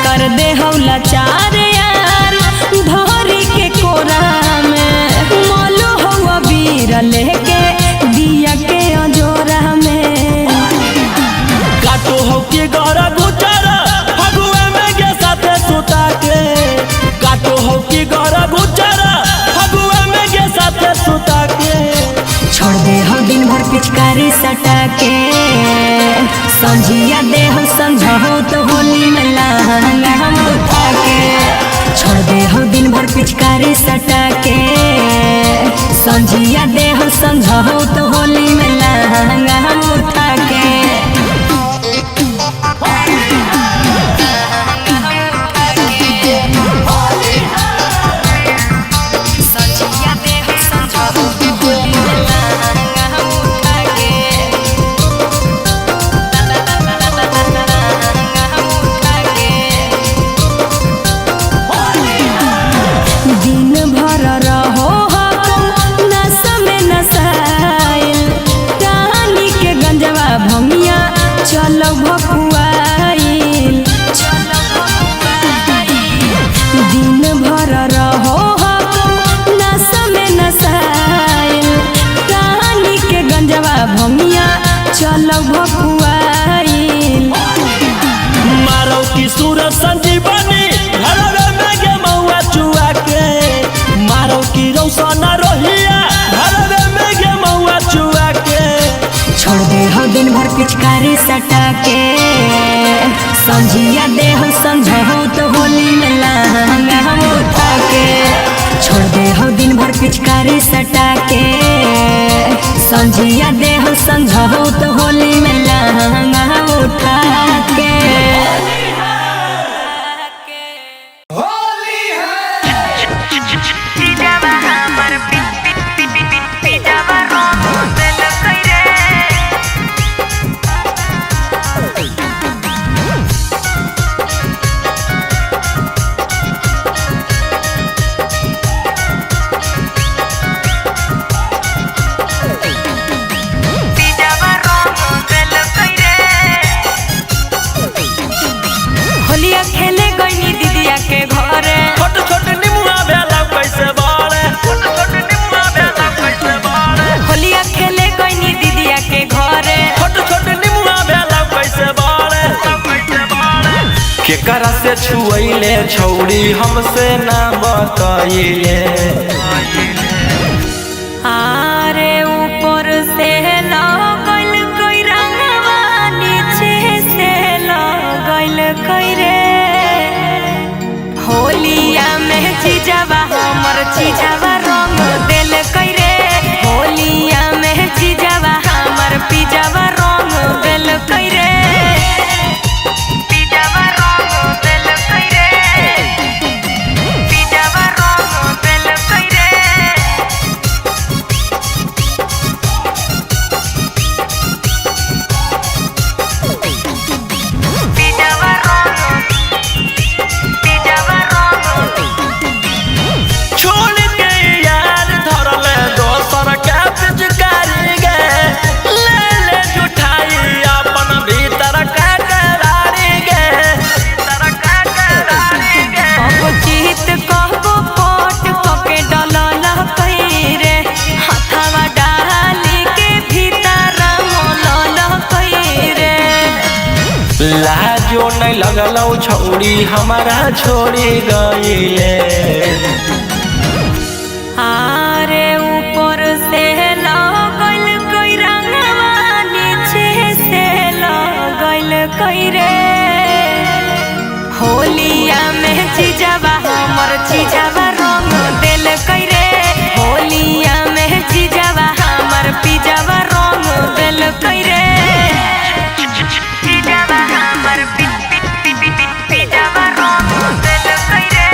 कर दे हौला चार यार धोरी के कोरा में। मोलो हवा बीर लेके दिया के अंजोरा में। काटो हो के गौरा गुचारा फगुआ में के साथे सुता के। काटो हो के गौरा गुचारा फगुआ में के साथे सुता के। छोड़ दे हो दिन भर पिचकारी सटा के। संझिया दे हो संझो तो होली में लहंगा हम उठा के। छोड़ दे हो दिन भर पिचकारी सटा के। संझिया दे हो संझो तो होली में लहंगा हम उठा के। दिन भर रहो हम नशा में नशाइल। रानी के गंजवा भंगिया चलो भकुआइल। दिन भर रहो हम नशा में नशाइल। रानी के गंजवा भंगिया चलो भकुआइल। मारो की सूरज संजीवनी घरवे में गे मौआ चुआ के। मारो की रौशन रोहिया घरवे में गे मौआ चुआ के। छोड़ दे हो दिन भर पिचकारी सटा के। संझिया दे हो संझो तो होली में लहंगा हम उठा के। छोड़ दे हो दिन भर पिचकारी सटा के। संझिया दे हो संझो तो होली में लहंगा हम उठा केकरा से छुएले छौड़ी हमसे ना बताइले। आरे ऊपर से लगल कोई रंगवा नीचे से लगल कोई रे होलिया में जीजावा हमर जीजावा रंग दिल कोई रे होलिया में जीजावा हमर पिजावा रंग दिल कोई रे पिजावा रंग दिल कोई रे पिजावा रंग दिल कोई रे लाजो नहीं लगलौ छौड़ी हमारा छोड़ी गईले। आरे ऊपर से लगल कोई रंगवा नीचे से लगल कोई रे होलिया में जीजावा हमर जीजावा रंग दिल कोई रे होलिया में जीजावा हमर पिजावा रंग दिल कोई रे पिजावा हमर पिजावा रंग दिल कोई रे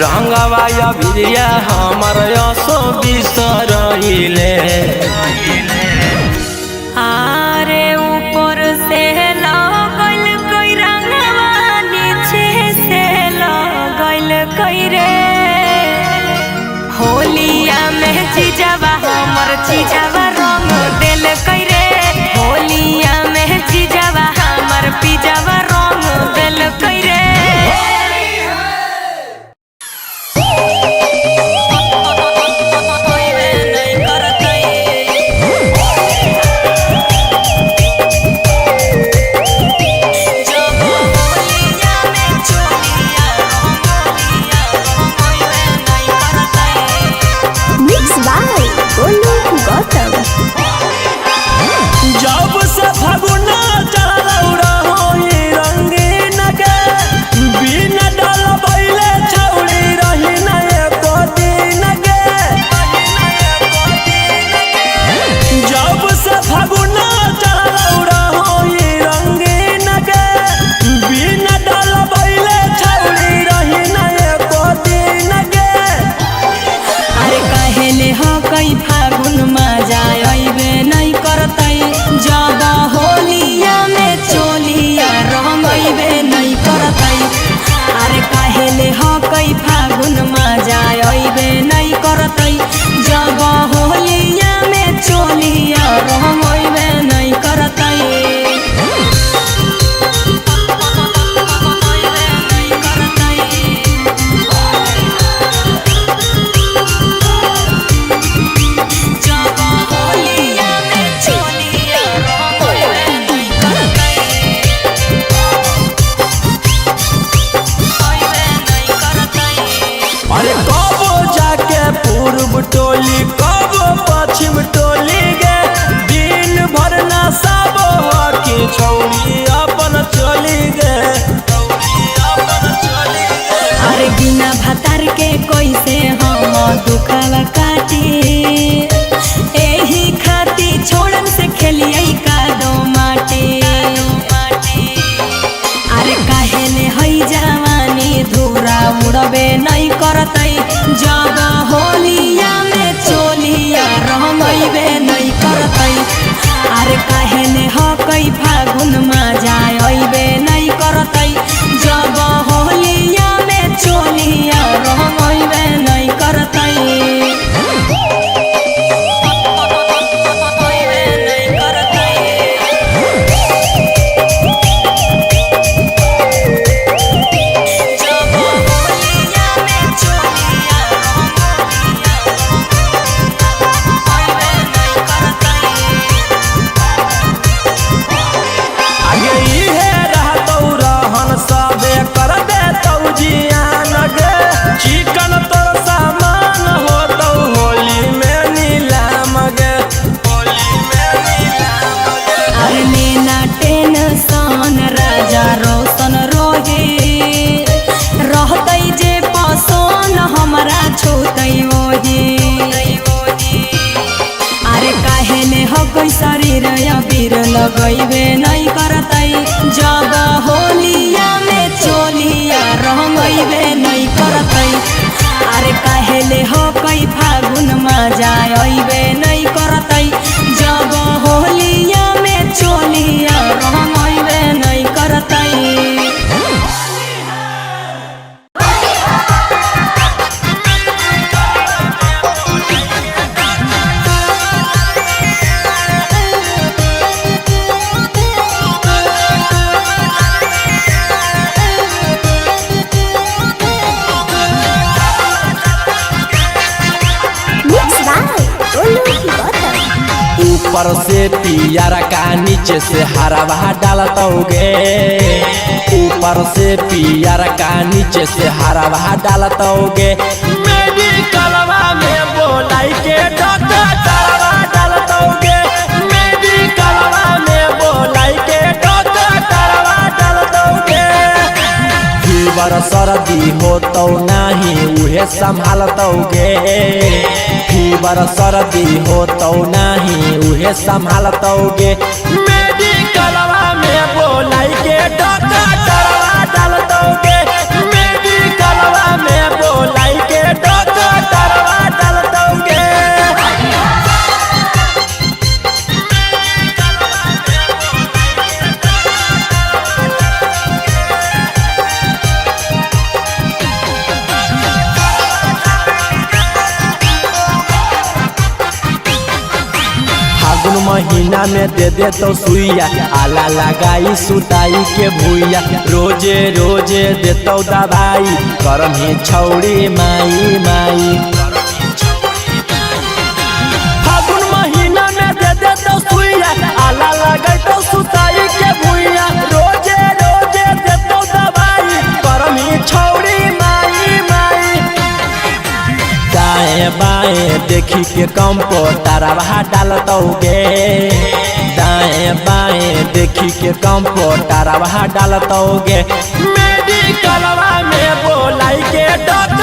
रंगवा या बिरिया हमर असो बिसरइले। आरे ऊपर से लगल कोई रंगवा नीचे से लगल कोई रे होलिया में जीजावा हमर जीजावा रंग दिल कोई रे होलिया में जीजावा हमर पिजावा रंग दिल कोई रे Mixed by Golu Gautam. जब से फगुना चढ़लौ रहोई रंगीन के बिना डलबैले छौड़ी रही न एको दिन के। जब से फगुना चढ़लौ रहोई रंगीन के बिना डलबैले छौड़ी रही न एको दिन के। अरे कहेले हो कई फागुन मजा अइबे नहीं करतै जब होलिया में चोलिया रंगइबे नहीं करतै। अरे कहेले हो कई फागुन मजा अइबे नहीं करतै जब होलिया में चोलिया रंगइबे नहीं करतै। अरे कबो जाके पूर्व टोली कबो पश्चिम टोली गे दिन भर ना सब की छौड़ी अपन चली गे। अरे बिना भतार के कैसे हम दुखवा काटी एही खाती छोड़न से खेलिए का दो माटी। अरे काहे ने हई जवानी फागुन मजा अइबे नहीं करतै जब होलिया में चोलिया रंगइबे नहीं करतै चिकन तोर सामान हो तो होली में नीलाम गे होली में नीलाम गे अरे लेना टेंशन राजा रोशन रोहे रहतै जे पसंद हमरा छूतै ओहे अरे काहे ने हकै शरीर अबीर लगैबे नहीं करतै जब होलिया में चोलिया रंगैबे नहीं करतै अरे काहे ले हकै फागुन मजा अइबे नहीं करतै जब होलिया में चोलिया रंगैबे नहीं करतै ऊपर से पियर का नीचे से हरा डालतोगे ऊपर से पियर का नीचे से हरा डालतोगे मेडिकलवा में बोलाई के डॉक्टर डालतोगे मेडिकलवा में बोलाई के डॉक्टर डालतोगे फीवर सर्दी हो तो नहीं उहे संभालतोगे फीवर सर्दी हो तो नहीं उहे संभालतोगे मेडिकलवा में बोलाई के डॉक्टर डालतोगे मेडिकलवा में बोलाई के डॉक्टर डालतोगे फागुन महीना में दे दे तो सुइया आला लगाई सुताई के भूइया रोजे रोजे देतो दवाई करम ही छौड़ी माई माई फागुन महीना में दे दे तो सुइया आला लगाई तो सुताई के भूइया रोजे रोजे देतो दवाई करम ही छौड़ी माई माई दाएं बाएं देखी के कंप्यूटरवा डालतोगे दाएं बाएं देखी के कंप्यूटरवा डालतोगे मेडिकलवा में बोलाई के डॉक्टर